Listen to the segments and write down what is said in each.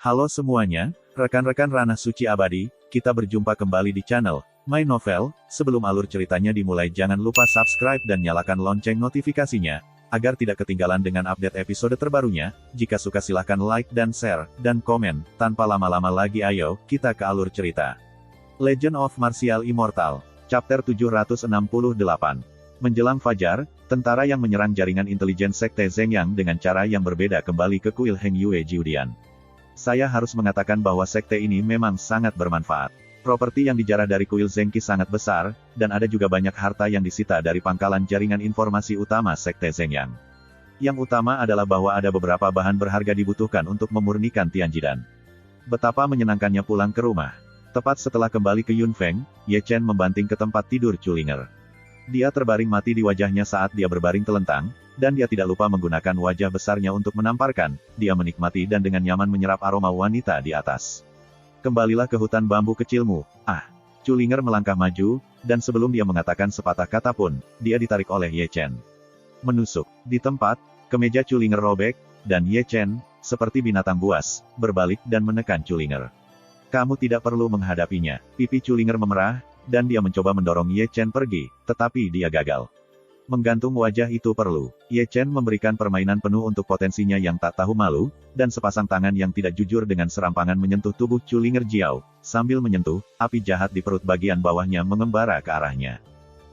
Halo semuanya, rekan-rekan Ranah Suci Abadi, kita berjumpa kembali di channel My Novel. Sebelum alur ceritanya dimulai, jangan lupa subscribe dan nyalakan lonceng notifikasinya, agar tidak ketinggalan dengan update episode terbarunya. Jika suka silahkan like dan share, dan komen. Tanpa lama-lama lagi ayo, kita ke alur cerita. Legend of Martial Immortal, Chapter 768. Menjelang fajar, tentara yang menyerang jaringan intelijen Sekte Zhengyang dengan cara yang berbeda kembali ke kuil Heng Yue Jiudian. Saya harus mengatakan bahwa sekte ini memang sangat bermanfaat. Properti yang dijarah dari kuil Zhengqi sangat besar, dan ada juga banyak harta yang disita dari pangkalan jaringan informasi utama Sekte Zhengyang. Yang utama adalah bahwa ada beberapa bahan berharga dibutuhkan untuk memurnikan Tianjidan. Betapa menyenangkannya pulang ke rumah. Tepat setelah kembali ke Yunfeng, Ye Chen membanting ke tempat tidur Chulinger. Dia terbaring mati di wajahnya saat dia berbaring telentang, dan dia tidak lupa menggunakan wajah besarnya untuk menamparkan. Dia menikmati dan dengan nyaman menyerap aroma wanita di atas. Kembalilah ke hutan bambu kecilmu. Chulinger melangkah maju, dan sebelum dia mengatakan sepatah kata pun, dia ditarik oleh Ye Chen. Menusuk di tempat, kemeja Chulinger robek, dan Ye Chen, seperti binatang buas, berbalik dan menekan Chulinger. Kamu tidak perlu menghadapinya. Pipi Chulinger memerah, dan dia mencoba mendorong Ye Chen pergi, tetapi dia gagal. Menggantung wajah itu perlu. Ye Chen memberikan permainan penuh untuk potensinya yang tak tahu malu, dan sepasang tangan yang tidak jujur dengan serampangan menyentuh tubuh Chulinger Jiao. Sambil menyentuh, api jahat di perut bagian bawahnya mengembara ke arahnya.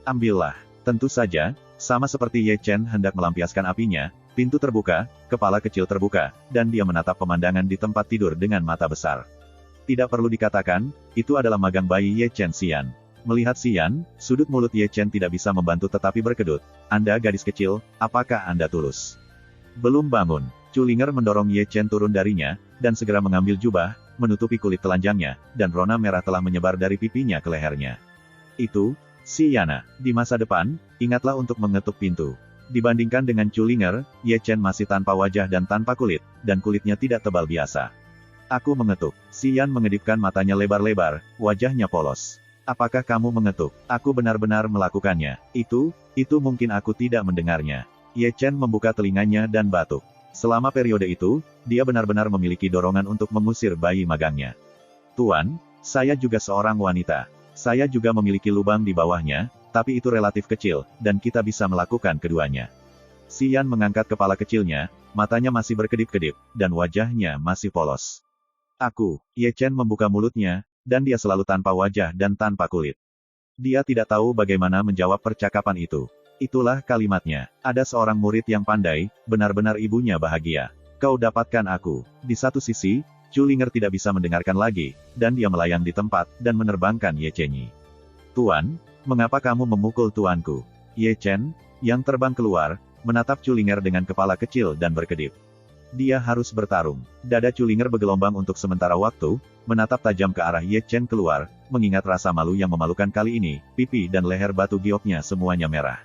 Ambillah. Tentu saja, sama seperti Ye Chen hendak melampiaskan apinya, pintu terbuka, kepala kecil terbuka, dan dia menatap pemandangan di tempat tidur dengan mata besar. Tidak perlu dikatakan, itu adalah magang bayi Ye Chen Xian. Melihat Xian, sudut mulut Ye Chen tidak bisa membantu tetapi berkedut. Anda gadis kecil, apakah Anda tulus? Belum bangun. Chulinger mendorong Ye Chen turun darinya, dan segera mengambil jubah, menutupi kulit telanjangnya, dan rona merah telah menyebar dari pipinya ke lehernya. Itu, Xiana. Di masa depan, ingatlah untuk mengetuk pintu. Dibandingkan dengan Chulinger, Ye Chen masih tanpa wajah dan tanpa kulit, dan kulitnya tidak tebal biasa. Aku mengetuk. Xian mengedipkan matanya lebar-lebar, wajahnya polos. Apakah kamu mengetuk? Aku benar-benar melakukannya. Itu mungkin aku tidak mendengarnya. Ye Chen membuka telinganya dan batuk. Selama periode itu, dia benar-benar memiliki dorongan untuk mengusir bayi magangnya. Tuan, saya juga seorang wanita. Saya juga memiliki lubang di bawahnya, tapi itu relatif kecil, dan kita bisa melakukan keduanya. Xian mengangkat kepala kecilnya, matanya masih berkedip-kedip, dan wajahnya masih polos. Ye Chen membuka mulutnya, dan dia selalu tanpa wajah dan tanpa kulit. Dia tidak tahu bagaimana menjawab percakapan itu. Itulah kalimatnya. Ada seorang murid yang pandai, benar-benar ibunya bahagia. Kau dapatkan aku. Di satu sisi, Chulinger tidak bisa mendengarkan lagi, dan dia melayang di tempat, dan menerbangkan Ye Chen. Tuan, mengapa kamu memukul tuanku? Ye Chen, yang terbang keluar, menatap Chulinger dengan kepala kecil dan berkedip. Dia harus bertarung. Dada Chulinger bergelombang untuk sementara waktu, menatap tajam ke arah Ye Chen keluar, mengingat rasa malu yang memalukan kali ini, pipi dan leher batu gioknya semuanya merah.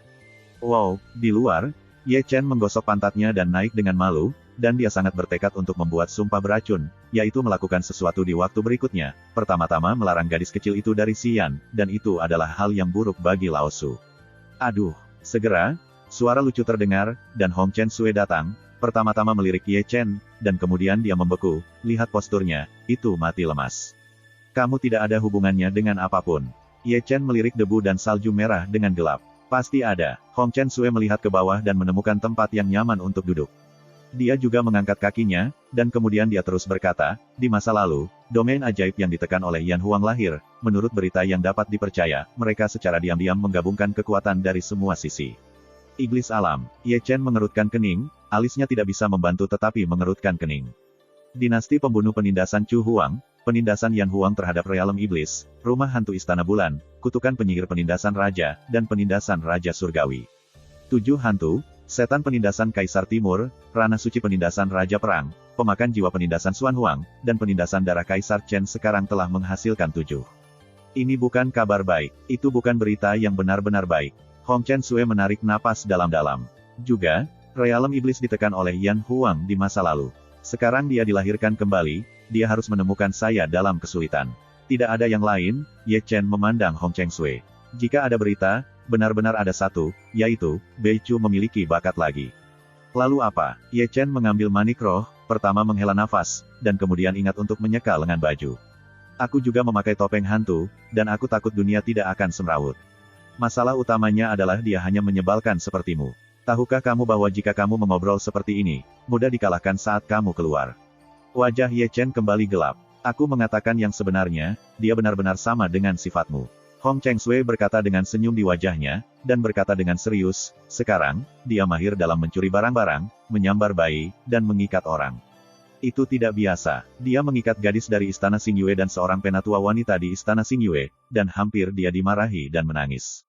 Wow, di luar, Ye Chen menggosok pantatnya dan naik dengan malu, dan dia sangat bertekad untuk membuat sumpah beracun, yaitu melakukan sesuatu di waktu berikutnya. Pertama-tama melarang gadis kecil itu dari Xian, dan itu adalah hal yang buruk bagi Lao Su. Segera, suara lucu terdengar, dan Hong Chen Sui datang. Pertama-tama melirik Ye Chen, dan kemudian dia membeku. Lihat posturnya, itu mati lemas. Kamu tidak ada hubungannya dengan apapun. Ye Chen melirik debu dan salju merah dengan gelap. Pasti ada. Hong Chen Sui melihat ke bawah dan menemukan tempat yang nyaman untuk duduk. Dia juga mengangkat kakinya, dan kemudian dia terus berkata, di masa lalu, domain ajaib yang ditekan oleh Yan Huang lahir. Menurut berita yang dapat dipercaya, mereka secara diam-diam menggabungkan kekuatan dari semua sisi. Iblis alam. Ye Chen mengerutkan kening, alisnya tidak bisa membantu tetapi mengerutkan kening. Dinasti pembunuh penindasan Chu Huang, penindasan Yan Huang terhadap realem iblis, rumah hantu istana bulan, kutukan penyihir penindasan raja, dan penindasan raja surgawi. 7 hantu, setan penindasan Kaisar Timur, ranah suci penindasan raja perang, pemakan jiwa penindasan Xuan Huang, dan penindasan darah Kaisar Chen sekarang telah menghasilkan 7. Ini bukan kabar baik, itu bukan berita yang benar-benar baik. Hong Chen Sui menarik napas dalam-dalam. Juga, realem iblis ditekan oleh Yan Huang di masa lalu. Sekarang dia dilahirkan kembali, dia harus menemukan saya dalam kesulitan. Tidak ada yang lain. Ye Chen memandang Hong Chen Sui. Jika ada berita, benar-benar ada satu, yaitu, Bei Chu memiliki bakat lagi. Lalu apa? Ye Chen mengambil manik roh, pertama menghela nafas, dan kemudian ingat untuk menyeka lengan baju. Aku juga memakai topeng hantu, dan aku takut dunia tidak akan semrawut. Masalah utamanya adalah dia hanya menyebalkan sepertimu. Tahukah kamu bahwa jika kamu mengobrol seperti ini, mudah dikalahkan saat kamu keluar? Wajah Ye Chen kembali gelap. Aku mengatakan yang sebenarnya, dia benar-benar sama dengan sifatmu. Hong Cheng Sui berkata dengan senyum di wajahnya, dan berkata dengan serius, sekarang, dia mahir dalam mencuri barang-barang, menyambar bayi, dan mengikat orang. Itu tidak biasa. Dia mengikat gadis dari Istana Xingyue dan seorang penatua wanita di Istana Xingyue, dan hampir dia dimarahi dan menangis.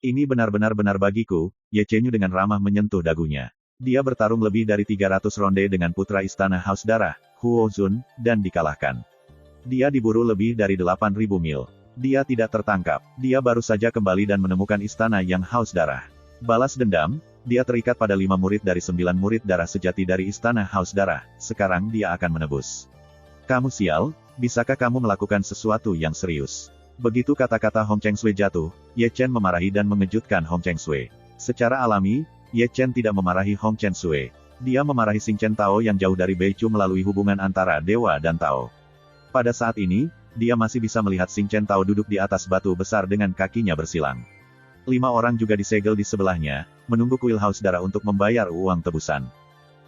Ini benar-benar benar bagiku, Ye Chenyu dengan ramah menyentuh dagunya. Dia bertarung lebih dari 300 ronde dengan putra Istana Haus Darah, Huo Zun, dan dikalahkan. Dia diburu lebih dari 8.000 mil. Dia tidak tertangkap. Dia baru saja kembali dan menemukan istana yang haus darah. Balas dendam, dia terikat pada 5 murid dari 9 murid darah sejati dari Istana Haus Darah. Sekarang dia akan menebus. Kamu sial, bisakah kamu melakukan sesuatu yang serius? Begitu kata-kata Hong Cheng Sui jatuh, Ye Chen memarahi dan mengejutkan Hong Cheng Sui. Secara alami, Ye Chen tidak memarahi Hong Cheng Sui. Dia memarahi Xing Chen Tao yang jauh dari Beichu melalui hubungan antara dewa dan Tao. Pada saat ini, dia masih bisa melihat Xing Chen Tao duduk di atas batu besar dengan kakinya bersilang. 5 orang juga disegel di sebelahnya, menunggu kuil Haus Darah untuk membayar uang tebusan.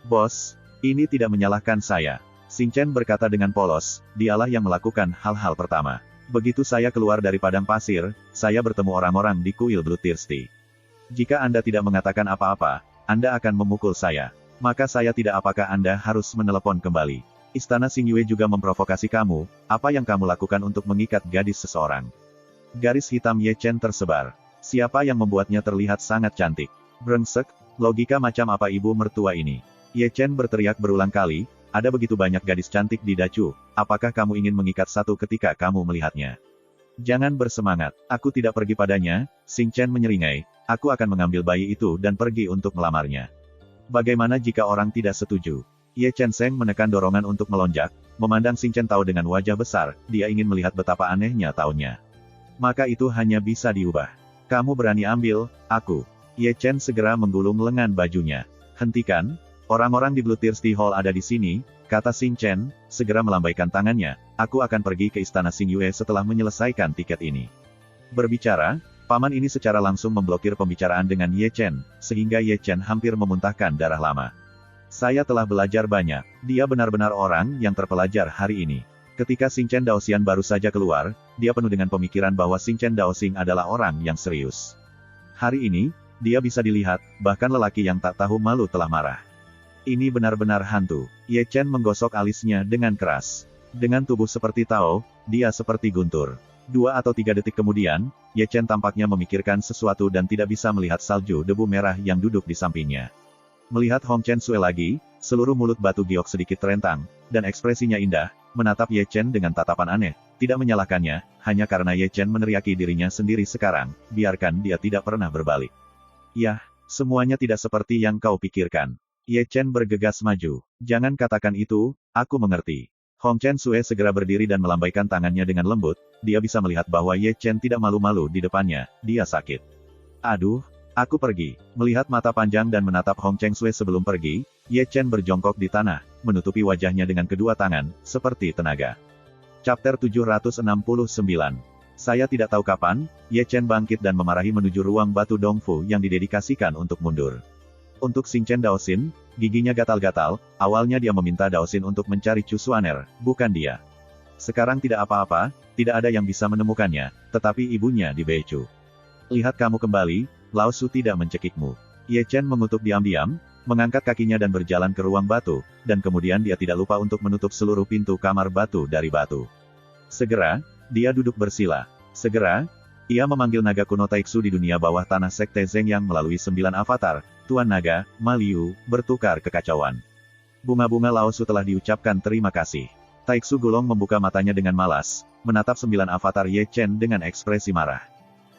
Bos, ini tidak menyalahkan saya. Xing Chen berkata dengan polos, dialah yang melakukan hal-hal pertama. Begitu saya keluar dari padang pasir, saya bertemu orang-orang di kuil Bloodthirsty. Jika Anda tidak mengatakan apa-apa, Anda akan memukul saya. Maka saya tidak apakah Anda harus menelepon kembali. Istana Xingyue juga memprovokasi kamu, apa yang kamu lakukan untuk mengikat gadis seseorang? Garis hitam Ye Chen tersebar. Siapa yang membuatnya terlihat sangat cantik? Brengsek, logika macam apa ibu mertua ini? Ye Chen berteriak berulang kali, ada begitu banyak gadis cantik di Dachu, apakah kamu ingin mengikat satu ketika kamu melihatnya? Jangan bersemangat, aku tidak pergi padanya, Xing Chen menyeringai, aku akan mengambil bayi itu dan pergi untuk melamarnya. Bagaimana jika orang tidak setuju? Ye Chen Seng menekan dorongan untuk melonjak, memandang Xing Chen Tao dengan wajah besar, dia ingin melihat betapa anehnya taunya. Maka itu hanya bisa diubah. Kamu berani ambil, aku. Ye Chen segera menggulung lengan bajunya. Hentikan, orang-orang di Bloodthirsty Hall ada di sini, kata Xing Chen, segera melambaikan tangannya, aku akan pergi ke Istana Xingyue setelah menyelesaikan tiket ini. Berbicara, paman ini secara langsung memblokir pembicaraan dengan Ye Chen, sehingga Ye Chen hampir memuntahkan darah lama. Saya telah belajar banyak, dia benar-benar orang yang terpelajar hari ini. Ketika Xing Chen Daoxian baru saja keluar, dia penuh dengan pemikiran bahwa Xing Chen Daoxing adalah orang yang serius. Hari ini, dia bisa dilihat, bahkan lelaki yang tak tahu malu telah marah. Ini benar-benar hantu. Ye Chen menggosok alisnya dengan keras. Dengan tubuh seperti Tao, dia seperti guntur. 2 atau 3 detik kemudian, Ye Chen tampaknya memikirkan sesuatu dan tidak bisa melihat salju debu merah yang duduk di sampingnya. Melihat Hong Chen Sui lagi, seluruh mulut batu giok sedikit terentang, dan ekspresinya indah, menatap Ye Chen dengan tatapan aneh, tidak menyalahkannya, hanya karena Ye Chen meneriaki dirinya sendiri sekarang, biarkan dia tidak pernah berbalik. Yah, semuanya tidak seperti yang kau pikirkan. Ye Chen bergegas maju. Jangan katakan itu, aku mengerti. Hong Chen Sui segera berdiri dan melambaikan tangannya dengan lembut, dia bisa melihat bahwa Ye Chen tidak malu-malu di depannya, dia sakit. Aduh, aku pergi. Melihat mata panjang dan menatap Hong Chen Sui sebelum pergi, Ye Chen berjongkok di tanah, menutupi wajahnya dengan kedua tangan, seperti tenaga. Chapter 769. Saya tidak tahu kapan, Ye Chen bangkit dan memarahi menuju ruang batu Dongfu yang didedikasikan untuk mundur. Untuk Xing Chen Daoxin, giginya gatal-gatal, awalnya dia meminta Daoxin untuk mencari Chu Xuaner, bukan dia. Sekarang tidak apa-apa, tidak ada yang bisa menemukannya, tetapi ibunya di Beichu. Lihat kamu kembali, Lao Su tidak mencekikmu. Ye Chen mengutuk diam-diam, mengangkat kakinya dan berjalan ke ruang batu, dan kemudian dia tidak lupa untuk menutup seluruh pintu kamar batu dari batu. Segera, dia duduk bersila. Segera, ia memanggil naga kuno Taiksu di dunia bawah tanah Sekte Zeng yang melalui 9 avatar, Tuan Naga, Maliu, bertukar kekacauan. Bunga-bunga Lao Su telah diucapkan terima kasih. Taiksu Gulong membuka matanya dengan malas, menatap 9 avatar Ye Chen dengan ekspresi marah.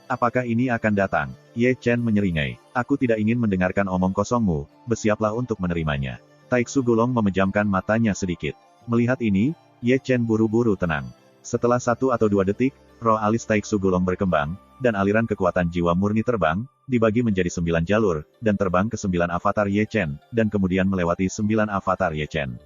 Apakah ini akan datang? Ye Chen menyeringai. Aku tidak ingin mendengarkan omong kosongmu, bersiaplah untuk menerimanya. Taiksu Gulong memejamkan matanya sedikit. Melihat ini, Ye Chen buru-buru tenang. Setelah 1 atau 2 detik, roh alis Taiksu Gulong berkembang, dan aliran kekuatan jiwa murni terbang, dibagi menjadi 9 jalur, dan terbang ke 9 avatar Ye Chen, dan kemudian melewati 9 avatar Ye Chen.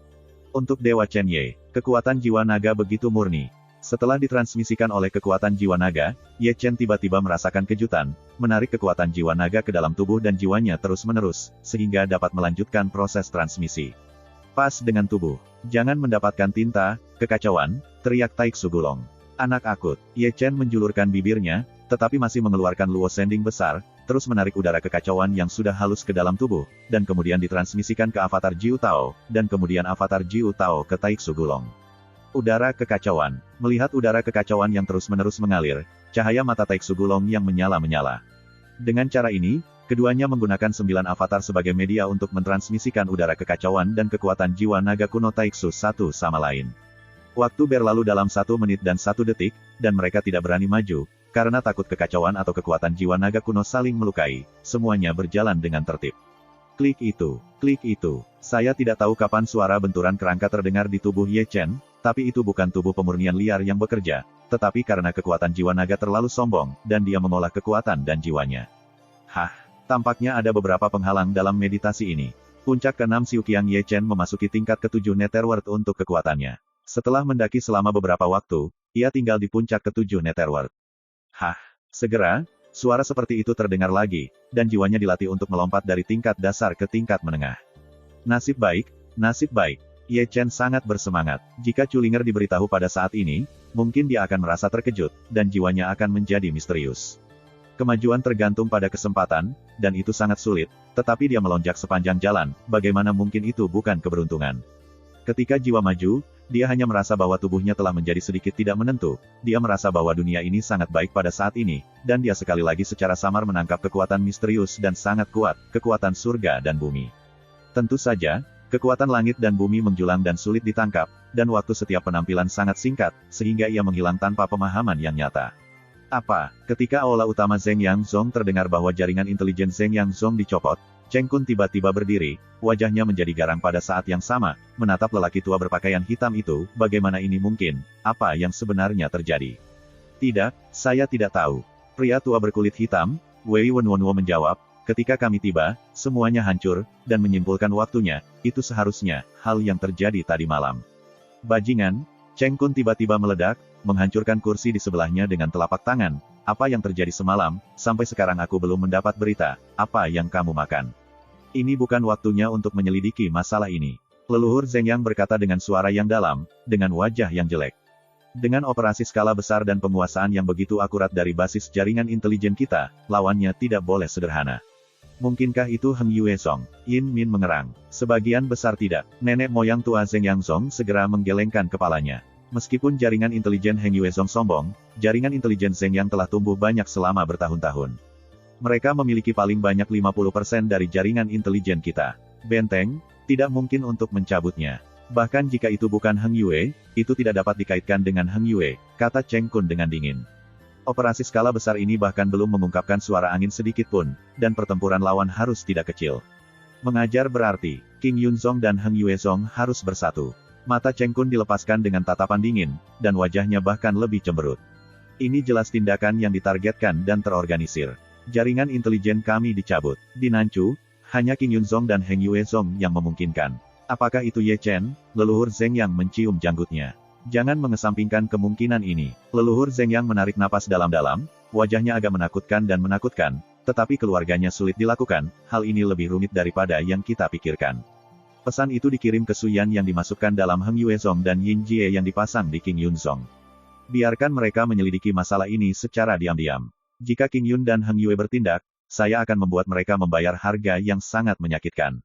Untuk Dewa Chen Ye, kekuatan jiwa naga begitu murni. Setelah ditransmisikan oleh kekuatan jiwa naga, Ye Chen tiba-tiba merasakan kejutan, menarik kekuatan jiwa naga ke dalam tubuh dan jiwanya terus-menerus, sehingga dapat melanjutkan proses transmisi. Pas dengan tubuh. Jangan mendapatkan tinta, kekacauan, teriak Taiksu Gulong. Anak akut, Ye Chen menjulurkan bibirnya, tetapi masih mengeluarkan luo sending besar, terus menarik udara kekacauan yang sudah halus ke dalam tubuh, dan kemudian ditransmisikan ke avatar Jiu Tao, dan kemudian avatar Jiu Tao ke Taiksu Gulong. Udara kekacauan. Melihat udara kekacauan yang terus-menerus mengalir, cahaya mata Taiksu Gulong yang menyala-menyala. Dengan cara ini, keduanya menggunakan 9 avatar sebagai media untuk mentransmisikan udara kekacauan dan kekuatan jiwa naga kuno Taiksu satu sama lain. Waktu berlalu dalam 1 menit dan 1 detik, dan mereka tidak berani maju, karena takut kekacauan atau kekuatan jiwa naga kuno saling melukai. Semuanya berjalan dengan tertib. Klik itu. Saya tidak tahu kapan suara benturan kerangka terdengar di tubuh Ye Chen, tapi itu bukan tubuh pemurnian liar yang bekerja, tetapi karena kekuatan jiwa naga terlalu sombong, dan dia mengolah kekuatan dan jiwanya. Tampaknya ada beberapa penghalang dalam meditasi ini. Puncak ke-6 Xiuqiang Ye Chen memasuki tingkat ke-7 Netherworld untuk kekuatannya. Setelah mendaki selama beberapa waktu, ia tinggal di puncak ke-7 Netherworld. Segera, suara seperti itu terdengar lagi, dan jiwanya dilatih untuk melompat dari tingkat dasar ke tingkat menengah. Nasib baik. Ye Chen sangat bersemangat. Jika Culinger diberitahu pada saat ini, mungkin dia akan merasa terkejut, dan jiwanya akan menjadi misterius. Kemajuan tergantung pada kesempatan, dan itu sangat sulit, tetapi dia melonjak sepanjang jalan, bagaimana mungkin itu bukan keberuntungan. Ketika jiwa maju, dia hanya merasa bahwa tubuhnya telah menjadi sedikit tidak menentu, dia merasa bahwa dunia ini sangat baik pada saat ini, dan dia sekali lagi secara samar menangkap kekuatan misterius dan sangat kuat, kekuatan surga dan bumi. Tentu saja, kekuatan langit dan bumi menjulang dan sulit ditangkap, dan waktu setiap penampilan sangat singkat, sehingga ia menghilang tanpa pemahaman yang nyata. Ketika aula utama Zeng Yang Zong terdengar bahwa jaringan intelijen Zeng Yang Zong dicopot, Cheng Kun tiba-tiba berdiri, wajahnya menjadi garang pada saat yang sama, menatap lelaki tua berpakaian hitam itu. Bagaimana ini mungkin? Apa yang sebenarnya terjadi? Tidak, saya tidak tahu. Pria tua berkulit hitam, Wei Wenwonwo menjawab, ketika kami tiba, semuanya hancur, dan menyimpulkan waktunya, itu seharusnya, hal yang terjadi tadi malam. Bajingan, Cheng Kun tiba-tiba meledak, menghancurkan kursi di sebelahnya dengan telapak tangan. Apa yang terjadi semalam, sampai sekarang aku belum mendapat berita. Apa yang kamu makan? Ini bukan waktunya untuk menyelidiki masalah ini. Leluhur Zeng Yang berkata dengan suara yang dalam, dengan wajah yang jelek. Dengan operasi skala besar dan penguasaan yang begitu akurat dari basis jaringan intelijen kita, lawannya tidak boleh sederhana. Mungkinkah itu Heng Yuezong? Yin Min mengerang. Sebagian besar tidak. Nenek moyang tua Zeng Yang Zong segera menggelengkan kepalanya. Meskipun jaringan intelijen Heng Yuezong sombong, jaringan intelijen Zeng Yang telah tumbuh banyak selama bertahun-tahun. Mereka memiliki paling banyak 50% dari jaringan intelijen kita. Benteng, tidak mungkin untuk mencabutnya. Bahkan jika itu bukan Heng Yue, itu tidak dapat dikaitkan dengan Heng Yue, kata Cheng Kun dengan dingin. Operasi skala besar ini bahkan belum mengungkapkan suara angin sedikit pun, dan pertempuran lawan harus tidak kecil. Mengajar berarti, King Yunzong dan Heng Yuezong harus bersatu. Mata Cheng Kun dilepaskan dengan tatapan dingin, dan wajahnya bahkan lebih cemberut. Ini jelas tindakan yang ditargetkan dan terorganisir. Jaringan intelijen kami dicabut. Di Nanchu, hanya King Yunzong dan Heng Yuezong yang memungkinkan. Apakah itu Ye Chen? Leluhur Zeng Yang mencium janggutnya. Jangan mengesampingkan kemungkinan ini. Leluhur Zeng Yang menarik napas dalam-dalam, wajahnya agak menakutkan dan menakutkan, tetapi keluarganya sulit dilakukan, hal ini lebih rumit daripada yang kita pikirkan. Pesan itu dikirim ke Su Yan yang dimasukkan dalam Heng Yuezong dan Yin Jie yang dipasang di King Yunzong. Biarkan mereka menyelidiki masalah ini secara diam-diam. Jika King Yun dan Heng Yue bertindak, saya akan membuat mereka membayar harga yang sangat menyakitkan.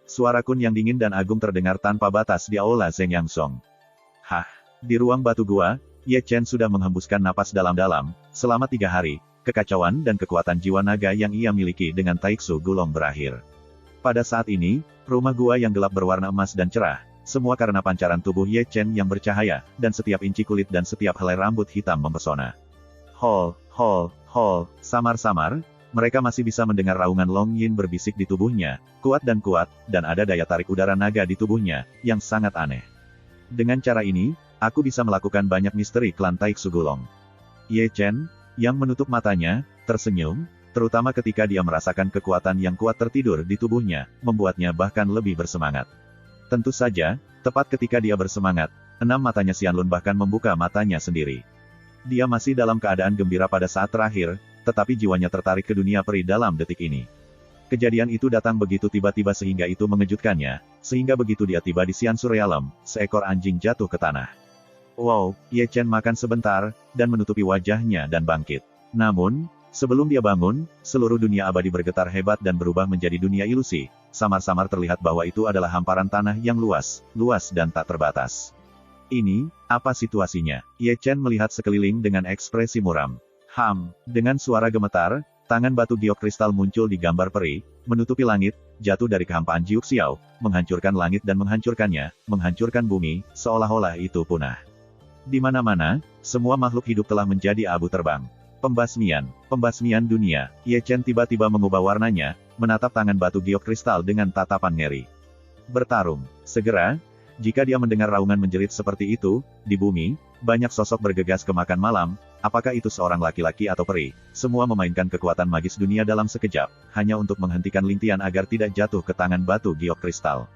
Suara Kun yang dingin dan agung terdengar tanpa batas di aula Zeng Yang Zong. Di ruang batu gua, Ye Chen sudah menghembuskan napas dalam-dalam. Selama 3 hari, kekacauan dan kekuatan jiwa naga yang ia miliki dengan Taiksu Gulong berakhir. Pada saat ini, rumah gua yang gelap berwarna emas dan cerah, semua karena pancaran tubuh Ye Chen yang bercahaya, dan setiap inci kulit dan setiap helai rambut hitam mempesona. Samar-samar, mereka masih bisa mendengar raungan Long Yin berbisik di tubuhnya, kuat, dan ada daya tarik udara naga di tubuhnya, yang sangat aneh. Dengan cara ini, aku bisa melakukan banyak misteri klan Taiksu Gulong. Ye Chen, yang menutup matanya, tersenyum, terutama ketika dia merasakan kekuatan yang kuat tertidur di tubuhnya, membuatnya bahkan lebih bersemangat. Tentu saja, tepat ketika dia bersemangat, 6 matanya Xianlun bahkan membuka matanya sendiri. Dia masih dalam keadaan gembira pada saat terakhir, tetapi jiwanya tertarik ke dunia peri dalam detik ini. Kejadian itu datang begitu tiba-tiba sehingga itu mengejutkannya, sehingga begitu dia tiba di Xianshu Realm, seekor anjing jatuh ke tanah. Wow, Ye Chen makan sebentar, dan menutupi wajahnya dan bangkit. Namun, sebelum dia bangun, seluruh dunia abadi bergetar hebat dan berubah menjadi dunia ilusi. Samar-samar terlihat bahwa itu adalah hamparan tanah yang luas, luas dan tak terbatas. Ini, apa situasinya? Ye Chen melihat sekeliling dengan ekspresi muram. Dengan suara gemetar, tangan batu giok kristal muncul di gambar peri, menutupi langit, jatuh dari kehampaan Jiuk Xiao, menghancurkan langit dan menghancurkannya, menghancurkan bumi, seolah-olah itu punah. Di mana-mana, semua makhluk hidup telah menjadi abu terbang. Pembasmian dunia. Ye Chen tiba-tiba mengubah warnanya, menatap tangan batu giok kristal dengan tatapan ngeri. Bertarung. Segera, jika dia mendengar raungan menjerit seperti itu, di bumi, banyak sosok bergegas ke makan malam, apakah itu seorang laki-laki atau peri, semua memainkan kekuatan magis dunia dalam sekejap, hanya untuk menghentikan lintian agar tidak jatuh ke tangan batu giok kristal.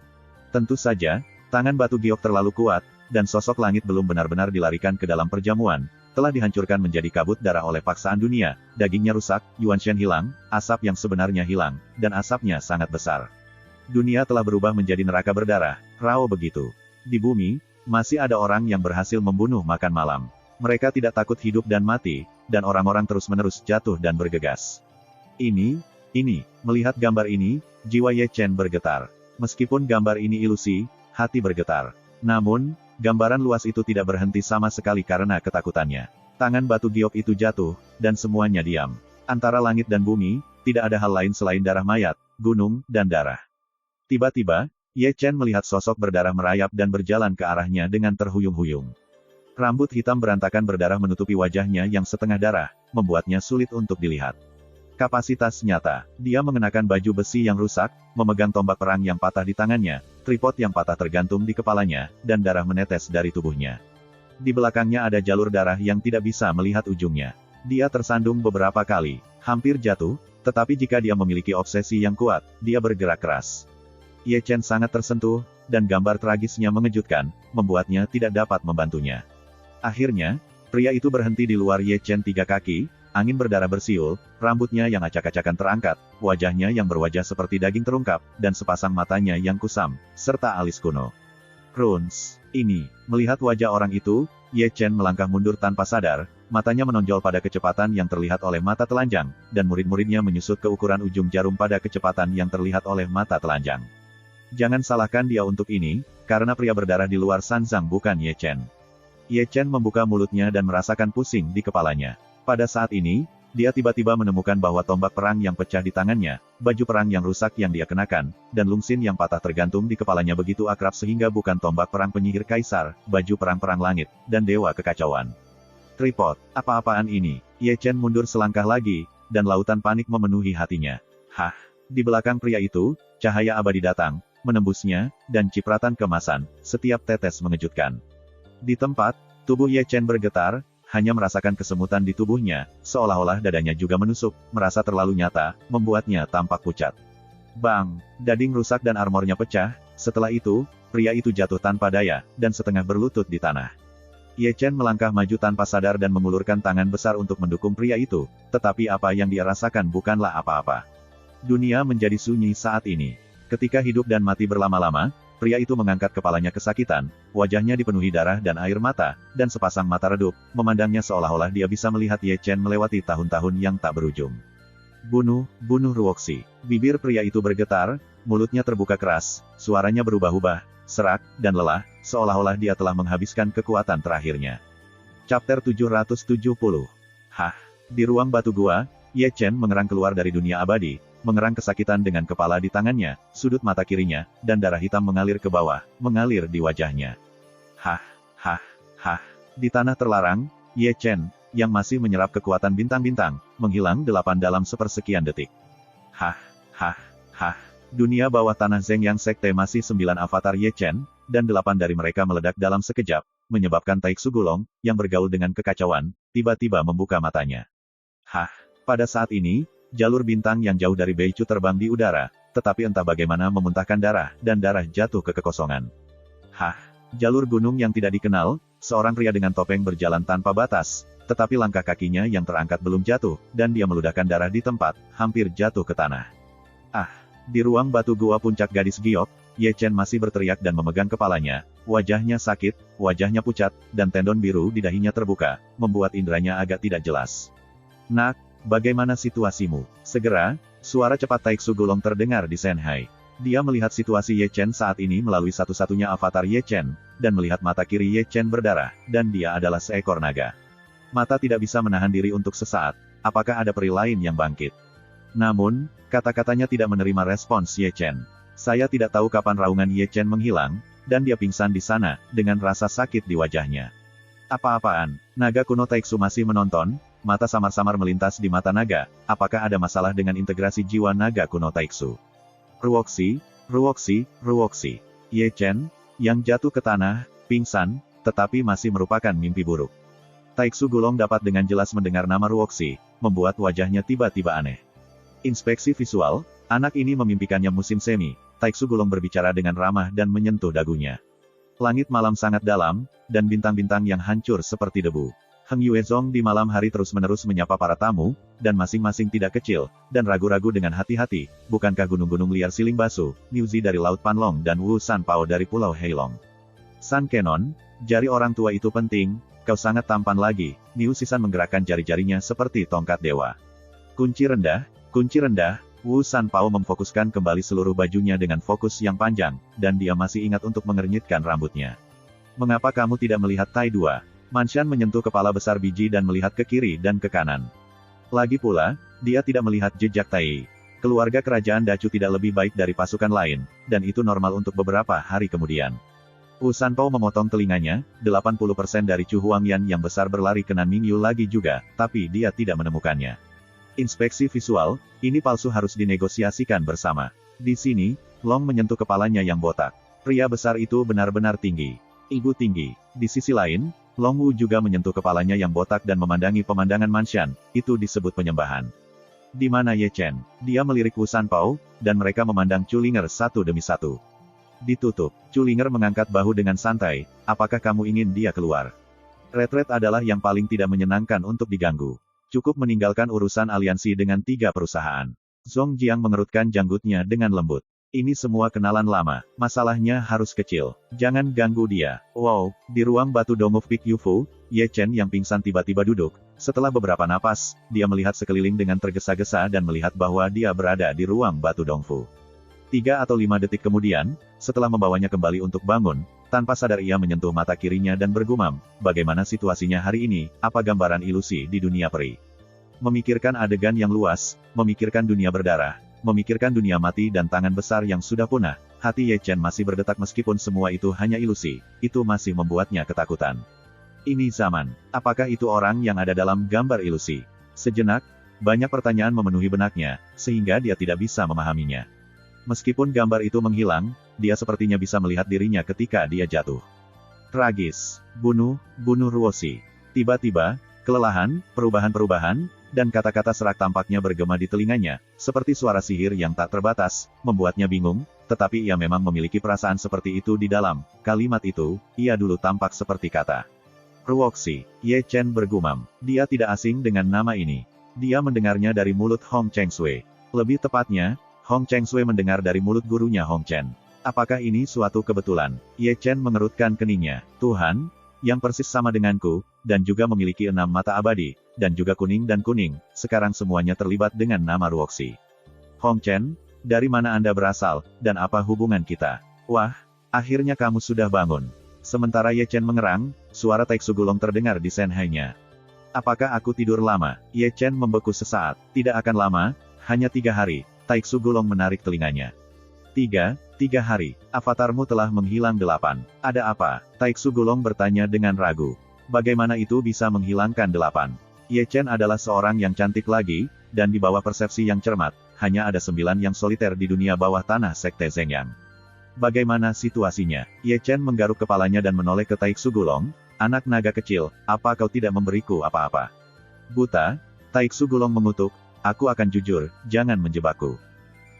Tentu saja, tangan batu giok terlalu kuat, dan sosok langit belum benar-benar dilarikan ke dalam perjamuan, telah dihancurkan menjadi kabut darah oleh paksaan dunia, dagingnya rusak, Yuanshen hilang, asap yang sebenarnya hilang, dan asapnya sangat besar. Dunia telah berubah menjadi neraka berdarah, rao begitu. Di bumi, masih ada orang yang berhasil membunuh makan malam. Mereka tidak takut hidup dan mati, dan orang-orang terus-menerus jatuh dan bergegas. Melihat gambar ini, jiwa Ye Chen bergetar. Meskipun gambar ini ilusi, hati bergetar. Namun, gambaran luas itu tidak berhenti sama sekali karena ketakutannya. Tangan batu giok itu jatuh, dan semuanya diam. Antara langit dan bumi, tidak ada hal lain selain darah mayat, gunung, dan darah. Tiba-tiba, Ye Chen melihat sosok berdarah merayap dan berjalan ke arahnya dengan terhuyung-huyung. Rambut hitam berantakan berdarah menutupi wajahnya yang setengah darah, membuatnya sulit untuk dilihat. Kapasitas nyata. Dia mengenakan baju besi yang rusak, memegang tombak perang yang patah di tangannya, tripod yang patah tergantung di kepalanya, dan darah menetes dari tubuhnya. Di belakangnya ada jalur darah yang tidak bisa melihat ujungnya. Dia tersandung beberapa kali, hampir jatuh, tetapi jika dia memiliki obsesi yang kuat, dia bergerak keras. Ye Chen sangat tersentuh, dan gambar tragisnya mengejutkan, membuatnya tidak dapat membantunya. Akhirnya, pria itu berhenti di luar Ye Chen 3 kaki, angin berdarah bersiul, rambutnya yang acak-acakan terangkat, wajahnya yang berwajah seperti daging terungkap, dan sepasang matanya yang kusam, serta alis kuno. Runes. Melihat wajah orang itu, Ye Chen melangkah mundur tanpa sadar, matanya menonjol pada kecepatan yang terlihat oleh mata telanjang, dan murid-muridnya menyusut ke ukuran ujung jarum pada kecepatan yang terlihat oleh mata telanjang. Jangan salahkan dia untuk ini, karena pria berdarah di luar Sanzang bukan Ye Chen. Ye Chen membuka mulutnya dan merasakan pusing di kepalanya. Pada saat ini, dia tiba-tiba menemukan bahwa tombak perang yang pecah di tangannya, baju perang yang rusak yang dia kenakan, dan lungsin yang patah tergantung di kepalanya begitu akrab sehingga bukan tombak perang penyihir kaisar, baju perang-perang langit, dan dewa kekacauan. Tripod, apa-apaan ini? Ye Chen mundur selangkah lagi, dan lautan panik memenuhi hatinya. Di belakang pria itu, cahaya abadi datang, menembusnya, dan cipratan kemasan, setiap tetes mengejutkan. Di tempat, tubuh Ye Chen bergetar, hanya merasakan kesemutan di tubuhnya, seolah-olah dadanya juga menusuk, merasa terlalu nyata, membuatnya tampak pucat. Bang! Daging rusak dan armornya pecah, setelah itu, pria itu jatuh tanpa daya, dan setengah berlutut di tanah. Ye Chen melangkah maju tanpa sadar dan mengulurkan tangan besar untuk mendukung pria itu, tetapi apa yang dia rasakan bukanlah apa-apa. Dunia menjadi sunyi saat ini. Ketika hidup dan mati berlama-lama, pria itu mengangkat kepalanya kesakitan, wajahnya dipenuhi darah dan air mata, dan sepasang mata redup, memandangnya seolah-olah dia bisa melihat Ye Chen melewati tahun-tahun yang tak berujung. Bunuh Ruoxi. Bibir pria itu bergetar, mulutnya terbuka keras, suaranya berubah-ubah, serak, dan lelah, seolah-olah dia telah menghabiskan kekuatan terakhirnya. Chapter 770. Di ruang batu gua, Ye Chen mengerang keluar dari dunia abadi, mengerang kesakitan dengan kepala di tangannya, sudut mata kirinya, dan darah hitam mengalir ke bawah, mengalir di wajahnya. Di tanah terlarang, Ye Chen, yang masih menyerap kekuatan bintang-bintang, menghilang 8 dalam sepersekian detik. Dunia bawah tanah Zeng Yang Sekte masih 9 avatar Ye Chen, dan 8 dari mereka meledak dalam sekejap, menyebabkan Taik Sugulong, yang bergaul dengan kekacauan, tiba-tiba membuka matanya. Pada saat ini, jalur bintang yang jauh dari Beichu terbang di udara, tetapi entah bagaimana memuntahkan darah, dan darah jatuh ke kekosongan. Hah! Jalur gunung yang tidak dikenal, seorang pria dengan topeng berjalan tanpa batas, tetapi langkah kakinya yang terangkat belum jatuh, dan dia meludahkan darah di tempat, hampir jatuh ke tanah. Ah! Di ruang batu gua puncak gadis giok, Ye Chen masih berteriak dan memegang kepalanya, wajahnya sakit, wajahnya pucat, dan tendon biru di dahinya terbuka, membuat inderanya agak tidak jelas. Nak, bagaimana situasimu? Segera, suara cepat Taiksu Gulong terdengar di Shanghai. Dia melihat situasi Ye Chen saat ini melalui satu-satunya avatar Ye Chen, dan melihat mata kiri Ye Chen berdarah, dan dia adalah seekor naga. Mata tidak bisa menahan diri untuk sesaat, apakah ada peri lain yang bangkit? Namun, kata-katanya tidak menerima respons Ye Chen. Saya tidak tahu kapan raungan Ye Chen menghilang, dan dia pingsan di sana, dengan rasa sakit di wajahnya. Apa-apaan? Naga kuno Taiksu masih menonton, mata samar-samar melintas di mata naga, apakah ada masalah dengan integrasi jiwa naga kuno Taiksu? Ruoxi, Ruoxi, Ruoxi. Ye Chen, yang jatuh ke tanah, pingsan, tetapi masih merupakan mimpi buruk. Taiksu Gulong dapat dengan jelas mendengar nama Ruoxi, membuat wajahnya tiba-tiba aneh. Inspeksi visual, anak ini memimpikannya musim semi, Taiksu Gulong berbicara dengan ramah dan menyentuh dagunya. Langit malam sangat dalam, dan bintang-bintang yang hancur seperti debu. Heng Yuezong di malam hari terus-menerus menyapa para tamu, dan masing-masing tidak kecil, dan ragu-ragu dengan hati-hati, bukankah gunung-gunung liar Siling Basu, Niuzi dari Laut Panlong dan Wu San Pao dari Pulau Heilong. San Kenon, jari orang tua itu penting, kau sangat tampan lagi, Niu Sisan menggerakkan jari-jarinya seperti tongkat dewa. Kunci rendah, Wu San Pao memfokuskan kembali seluruh bajunya dengan fokus yang panjang, dan dia masih ingat untuk mengernyitkan rambutnya. Mengapa kamu tidak melihat Tai Dua? Manshan menyentuh kepala besar biji dan melihat ke kiri dan ke kanan. Lagi pula, dia tidak melihat jejak Tai. Keluarga kerajaan Dacu tidak lebih baik dari pasukan lain, dan itu normal untuk beberapa hari kemudian. Wu San Pao memotong telinganya, 80% dari Chu Huangyan yang besar berlari ke Nan Mingyu lagi juga, tapi dia tidak menemukannya. Inspeksi visual, ini palsu harus dinegosiasikan bersama. Di sini, Long menyentuh kepalanya yang botak. Pria besar itu benar-benar tinggi. Ibu tinggi. Di sisi lain, Long Wu juga menyentuh kepalanya yang botak dan memandangi pemandangan Manshan, itu disebut penyembahan. Di mana Ye Chen? Dia melirik Wu San Pao, dan mereka memandang Chulinger satu demi satu. Ditutup. Chulinger mengangkat bahu dengan santai, apakah kamu ingin dia keluar? Retret adalah yang paling tidak menyenangkan untuk diganggu. Cukup meninggalkan urusan aliansi dengan 3 perusahaan. Zhong Jiang mengerutkan janggutnya dengan lembut. Ini semua kenalan lama, masalahnya harus kecil. Jangan ganggu dia. Wow, di ruang batu Donguf Pik Yufu, Ye Chen yang pingsan tiba-tiba duduk. Setelah beberapa napas, dia melihat sekeliling dengan tergesa-gesa dan melihat bahwa dia berada di ruang batu Dongfu. 3 atau 5 detik kemudian, setelah membawanya kembali untuk bangun, tanpa sadar ia menyentuh mata kirinya dan bergumam, bagaimana situasinya hari ini, apa gambaran ilusi di dunia peri. Memikirkan adegan yang luas, memikirkan dunia berdarah, memikirkan dunia mati dan tangan besar yang sudah punah, hati Ye Chen masih berdetak meskipun semua itu hanya ilusi, itu masih membuatnya ketakutan. Ini zaman, apakah itu orang yang ada dalam gambar ilusi? Sejenak, banyak pertanyaan memenuhi benaknya, sehingga dia tidak bisa memahaminya. Meskipun gambar itu menghilang, dia sepertinya bisa melihat dirinya ketika dia jatuh. Tragis, bunuh Ruoxi. Tiba-tiba, kelelahan, perubahan-perubahan, dan kata-kata serak tampaknya bergema di telinganya, seperti suara sihir yang tak terbatas, membuatnya bingung, tetapi ia memang memiliki perasaan seperti itu di dalam kalimat itu, ia dulu tampak seperti kata Ruoxi. Ye Chen bergumam, dia tidak asing dengan nama ini. Dia mendengarnya dari mulut Hong Chengsui. Lebih tepatnya, Hong Chengsui mendengar dari mulut gurunya Hong Chen. Apakah ini suatu kebetulan? Ye Chen mengerutkan keningnya. Tuhan, yang persis sama denganku, dan juga memiliki 6 mata abadi, dan juga kuning dan kuning, sekarang semuanya terlibat dengan nama Ruoxi. Hong Chen, dari mana Anda berasal, dan apa hubungan kita? Wah, akhirnya kamu sudah bangun. Sementara Ye Chen mengerang, suara Taiksu Gulong terdengar di Shanghai-nya. Apakah aku tidur lama? Ye Chen membeku sesaat. Tidak akan lama, hanya 3 hari, Taiksu Gulong menarik telinganya. 3 hari, avatarmu telah menghilang 8. Ada apa? Taiksu Gulong bertanya dengan ragu. Bagaimana itu bisa menghilangkan 8? Ye Chen adalah seorang yang cantik lagi, dan di bawah persepsi yang cermat, hanya ada 9 yang soliter di dunia bawah tanah Sekte Zhengyang. Bagaimana situasinya? Ye Chen menggaruk kepalanya dan menoleh ke Taiksu Gulong, anak naga kecil, apa kau tidak memberiku apa-apa? Buta, Taiksu Gulong mengutuk, aku akan jujur, jangan menjebakku.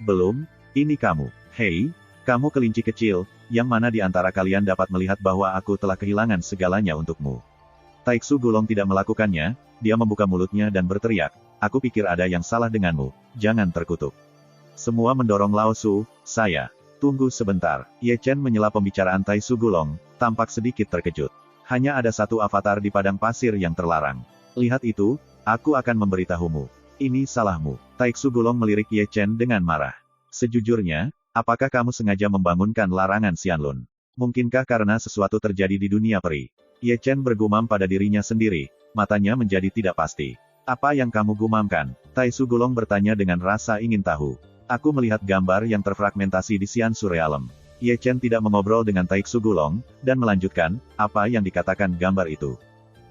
Belum, Ini kamu. Hei, kamu kelinci kecil, yang mana di antara kalian dapat melihat bahwa aku telah kehilangan segalanya untukmu. Taiksu Gulong tidak melakukannya, dia membuka mulutnya dan berteriak, aku pikir ada yang salah denganmu, jangan terkutuk. Semua mendorong Lao Su, saya. Tunggu sebentar. Ye Chen menyela pembicaraan Taiksu Gulong, tampak sedikit terkejut. Hanya ada satu avatar di padang pasir yang terlarang. Lihat itu, aku akan memberitahumu. Ini salahmu. Taiksu Gulong melirik Ye Chen dengan marah. Sejujurnya, apakah kamu sengaja membangunkan larangan Xianlun? Mungkinkah karena sesuatu terjadi di dunia peri? Ye Chen bergumam pada dirinya sendiri, matanya menjadi tidak pasti. Apa yang kamu gumamkan? Taiksu Gulong bertanya dengan rasa ingin tahu. Aku melihat gambar yang terfragmentasi di Xian Surrealm. Ye Chen tidak mengobrol dengan Taiksu Gulong, dan melanjutkan, apa yang dikatakan gambar itu.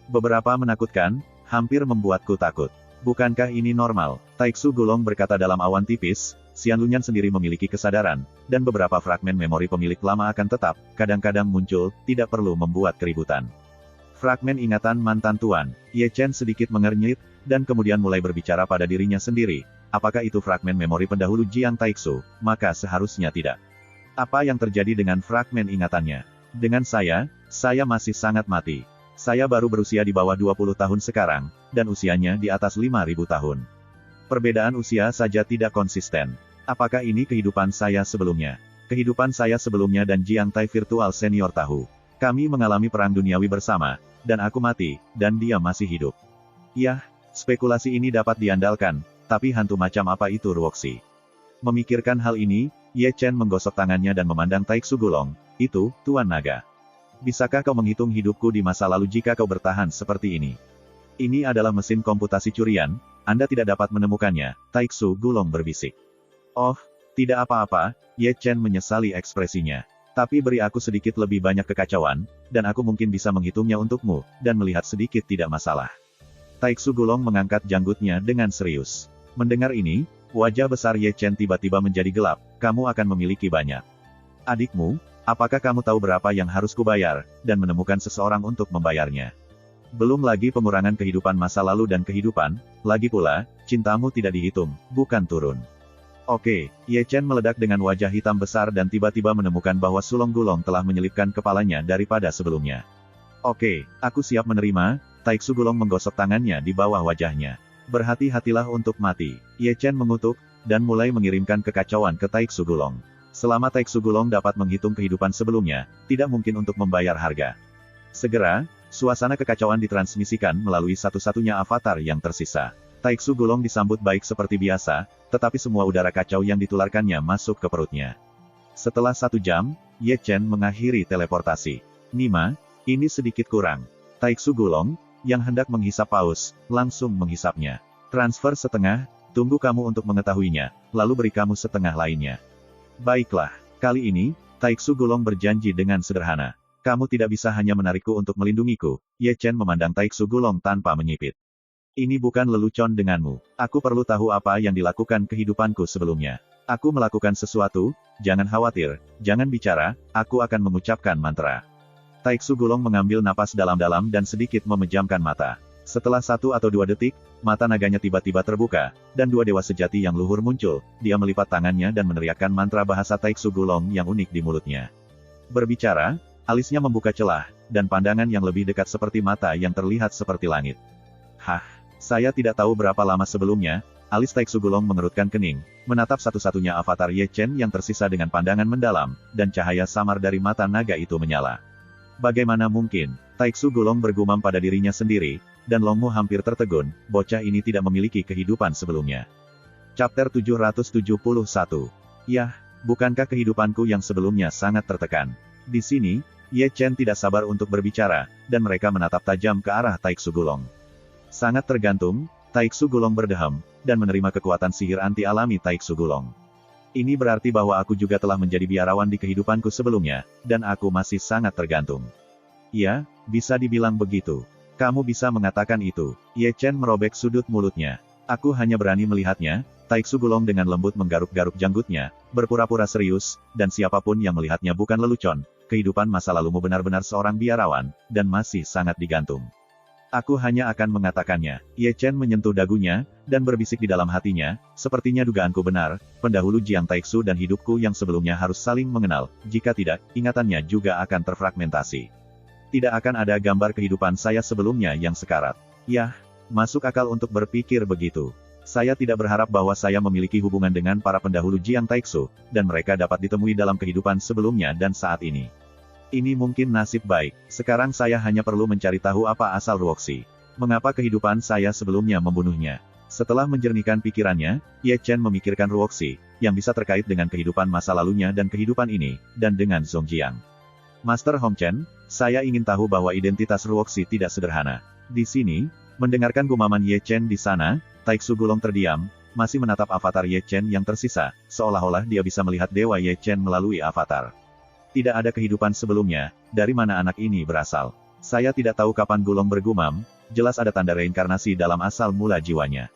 Beberapa menakutkan, hampir membuatku takut. Bukankah ini normal? Taiksu Gulong berkata dalam awan tipis, Xianlunyan sendiri memiliki kesadaran, dan beberapa fragmen memori pemilik lama akan tetap, kadang-kadang muncul, tidak perlu membuat keributan. Fragmen ingatan mantan tuan. Ye Chen sedikit mengernyit, dan kemudian mulai berbicara pada dirinya sendiri. Apakah itu fragmen memori pendahulu Jiang Taiksu? Maka seharusnya tidak. Apa yang terjadi dengan fragmen ingatannya? Dengan saya masih sangat mati. Saya baru berusia di bawah 20 tahun sekarang, dan usianya di atas 5.000 tahun. Perbedaan usia saja tidak konsisten. Apakah ini kehidupan saya sebelumnya? Kehidupan saya sebelumnya dan Jiang Tai virtual senior tahu. Kami mengalami perang duniawi bersama, dan aku mati, dan dia masih hidup. Yah, spekulasi ini dapat diandalkan, tapi hantu macam apa itu Ruoxi? Memikirkan hal ini, Ye Chen menggosok tangannya dan memandang Taiksu Gulong, itu, Tuan Naga. Bisakah kau menghitung hidupku di masa lalu jika kau bertahan seperti ini? Ini adalah mesin komputasi curian, Anda tidak dapat menemukannya, Taiksu Gulong berbisik. Oh, tidak apa-apa, Ye Chen menyesali ekspresinya. Tapi beri aku sedikit lebih banyak kekacauan, dan aku mungkin bisa menghitungnya untukmu, dan melihat sedikit tidak masalah. Taiksu Gulong mengangkat janggutnya dengan serius. Mendengar ini, wajah besar Ye Chen tiba-tiba menjadi gelap, kamu akan memiliki banyak. Adikmu? Apakah kamu tahu berapa yang harus kubayar, dan menemukan seseorang untuk membayarnya? Belum lagi pengurangan kehidupan masa lalu dan kehidupan, lagi pula, cintamu tidak dihitung, bukan turun. Oke, Ye Chen meledak dengan wajah hitam besar dan tiba-tiba menemukan bahwa Sulong Gulong telah menyelipkan kepalanya daripada sebelumnya. Oke, aku siap menerima, Taiksu Gulong menggosok tangannya di bawah wajahnya. Berhati-hatilah untuk mati. Ye Chen mengutuk, dan mulai mengirimkan kekacauan ke Taiksu Gulong. Selama Taiksu Gulong dapat menghitung kehidupan sebelumnya, tidak mungkin untuk membayar harga. Segera, suasana kekacauan ditransmisikan melalui satu-satunya avatar yang tersisa. Taiksu Gulong disambut baik seperti biasa, tetapi semua udara kacau yang ditularkannya masuk ke perutnya. Setelah 1 jam, Ye Chen mengakhiri teleportasi. Nima, ini sedikit kurang. Taiksu Gulong, yang hendak menghisap paus, langsung menghisapnya. Transfer setengah, tunggu kamu untuk mengetahuinya, lalu beri kamu setengah lainnya. Baiklah, kali ini, Taiksu Gulong berjanji dengan sederhana. Kamu tidak bisa hanya menarikku untuk melindungiku. Ye Chen memandang Taiksu Gulong tanpa menyipit. Ini bukan lelucon denganmu. Aku perlu tahu apa yang dilakukan kehidupanku sebelumnya. Aku melakukan sesuatu, jangan khawatir, jangan bicara, aku akan mengucapkan mantra. Taiksu Gulong mengambil napas dalam-dalam dan sedikit memejamkan mata. Setelah 1 atau 2 detik, mata naganya tiba-tiba terbuka, dan 2 dewa sejati yang luhur muncul. Dia melipat tangannya dan meneriakkan mantra bahasa Taiksu Gulong yang unik di mulutnya. Berbicara, alisnya membuka celah, dan pandangan yang lebih dekat seperti mata yang terlihat seperti langit. Hah, saya tidak tahu berapa lama sebelumnya, alis Taiksu Gulong mengerutkan kening, menatap satu-satunya avatar Ye Chen yang tersisa dengan pandangan mendalam, dan cahaya samar dari mata naga itu menyala. Bagaimana mungkin? Taiksu Gulong bergumam pada dirinya sendiri, dan Longmu hampir tertegun, bocah ini tidak memiliki kehidupan sebelumnya. Chapter 771. Yah, bukankah kehidupanku yang sebelumnya sangat tertekan? Di sini, Ye Chen tidak sabar untuk berbicara, dan mereka menatap tajam ke arah Taiksu Gulong. Sangat tergantung, Taiksu Gulong berdeham, dan menerima kekuatan sihir anti-alami Taiksu Gulong. Ini berarti bahwa aku juga telah menjadi biarawan di kehidupanku sebelumnya, dan aku masih sangat tergantung. Ya, bisa dibilang begitu. Kamu bisa mengatakan itu. Ye Chen merobek sudut mulutnya. Aku hanya berani melihatnya. Taiksu Gulong dengan lembut menggaruk-garuk janggutnya, berpura-pura serius, dan siapapun yang melihatnya bukan lelucon. Kehidupan masa lalumu benar-benar seorang biarawan, dan masih sangat digantung. Aku hanya akan mengatakannya. Ye Chen menyentuh dagunya, dan berbisik di dalam hatinya, sepertinya dugaanku benar, pendahulu Jiang Taixu dan hidupku yang sebelumnya harus saling mengenal, jika tidak, ingatannya juga akan terfragmentasi. Tidak akan ada gambar kehidupan saya sebelumnya yang sekarat. Yah, masuk akal untuk berpikir begitu. Saya tidak berharap bahwa saya memiliki hubungan dengan para pendahulu Jiang Taixu, dan mereka dapat ditemui dalam kehidupan sebelumnya dan saat ini. Ini mungkin nasib baik. Sekarang saya hanya perlu mencari tahu apa asal Ruoxi. Mengapa kehidupan saya sebelumnya membunuhnya. Setelah menjernihkan pikirannya, Ye Chen memikirkan Ruoxi, yang bisa terkait dengan kehidupan masa lalunya dan kehidupan ini, dan dengan Zongjiang. Master Hong Chen, saya ingin tahu bahwa identitas Ruoxi tidak sederhana. Di sini, mendengarkan gumaman Ye Chen di sana, Taixu Gulong terdiam, masih menatap avatar Ye Chen yang tersisa, seolah-olah dia bisa melihat dewa Ye Chen melalui avatar. Tidak ada kehidupan sebelumnya, dari mana anak ini berasal? Saya tidak tahu kapan Gulong bergumam, jelas ada tanda reinkarnasi dalam asal mula jiwanya.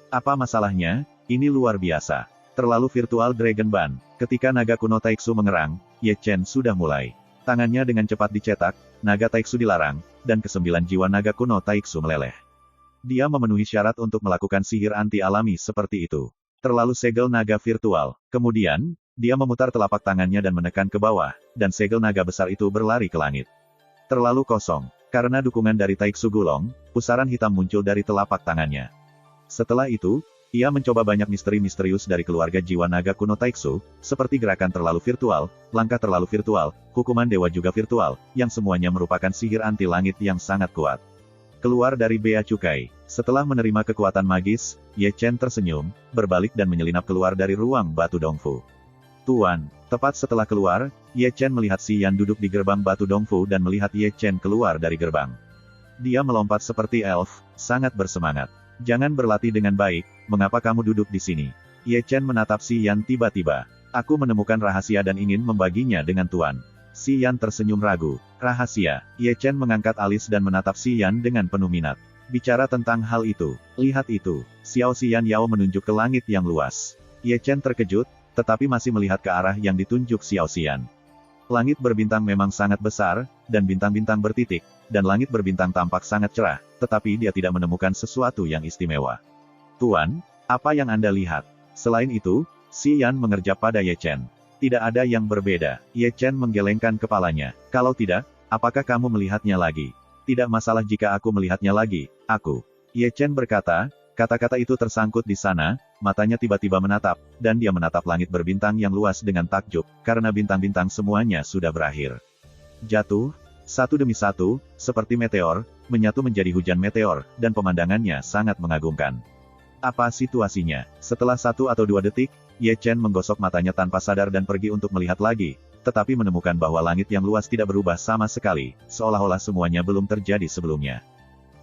Apa masalahnya? Ini luar biasa. Terlalu virtual Dragon Ban. Ketika naga kuno Taixu mengerang, Ye Chen sudah mulai. Tangannya dengan cepat dicetak, naga Taixu dilarang, dan kesembilan jiwa naga kuno Taixu meleleh. Dia memenuhi syarat untuk melakukan sihir anti-alami seperti itu. Terlalu segel naga virtual. Kemudian, dia memutar telapak tangannya dan menekan ke bawah, dan segel naga besar itu berlari ke langit. Terlalu kosong. Karena dukungan dari Taixu Gulong, pusaran hitam muncul dari telapak tangannya. Setelah itu, ia mencoba banyak misteri misterius dari keluarga jiwa naga kuno Taixu, seperti gerakan terlalu virtual, langkah terlalu virtual, hukuman dewa juga virtual, yang semuanya merupakan sihir anti langit yang sangat kuat. Keluar dari bea cukai. Setelah menerima kekuatan magis, Ye Chen tersenyum, berbalik dan menyelinap keluar dari ruang batu Dongfu. Tuan, tepat setelah keluar, Ye Chen melihat Si Yan duduk di gerbang batu Dongfu dan melihat Ye Chen keluar dari gerbang. Dia melompat seperti elf, sangat bersemangat. Jangan berlatih dengan baik, mengapa kamu duduk di sini? Ye Chen menatap Si Yan tiba-tiba. Aku menemukan rahasia dan ingin membaginya dengan Tuan. Si Yan tersenyum ragu. Rahasia. Ye Chen mengangkat alis dan menatap Si Yan dengan penuh minat. Bicara tentang hal itu. Lihat itu. Xiao Xian Yao menunjuk ke langit yang luas. Ye Chen terkejut, tetapi masih melihat ke arah yang ditunjuk Xiao Xian. Langit berbintang memang sangat besar, dan bintang-bintang bertitik, dan langit berbintang tampak sangat cerah, tetapi dia tidak menemukan sesuatu yang istimewa. Tuan, apa yang Anda lihat? Selain itu, Si Yan mengerjap pada Ye Chen. Tidak ada yang berbeda. Ye Chen menggelengkan kepalanya. Kalau tidak, apakah kamu melihatnya lagi? Tidak masalah jika aku melihatnya lagi, aku. Ye Chen berkata, kata-kata itu tersangkut di sana, matanya tiba-tiba menatap, dan dia menatap langit berbintang yang luas dengan takjub, karena bintang-bintang semuanya sudah berakhir. Jatuh, satu demi satu, seperti meteor, menyatu menjadi hujan meteor, dan pemandangannya sangat mengagumkan. Apa situasinya? Setelah 1 atau 2 detik, Ye Chen menggosok matanya tanpa sadar dan pergi untuk melihat lagi, tetapi menemukan bahwa langit yang luas tidak berubah sama sekali, seolah-olah semuanya belum terjadi sebelumnya.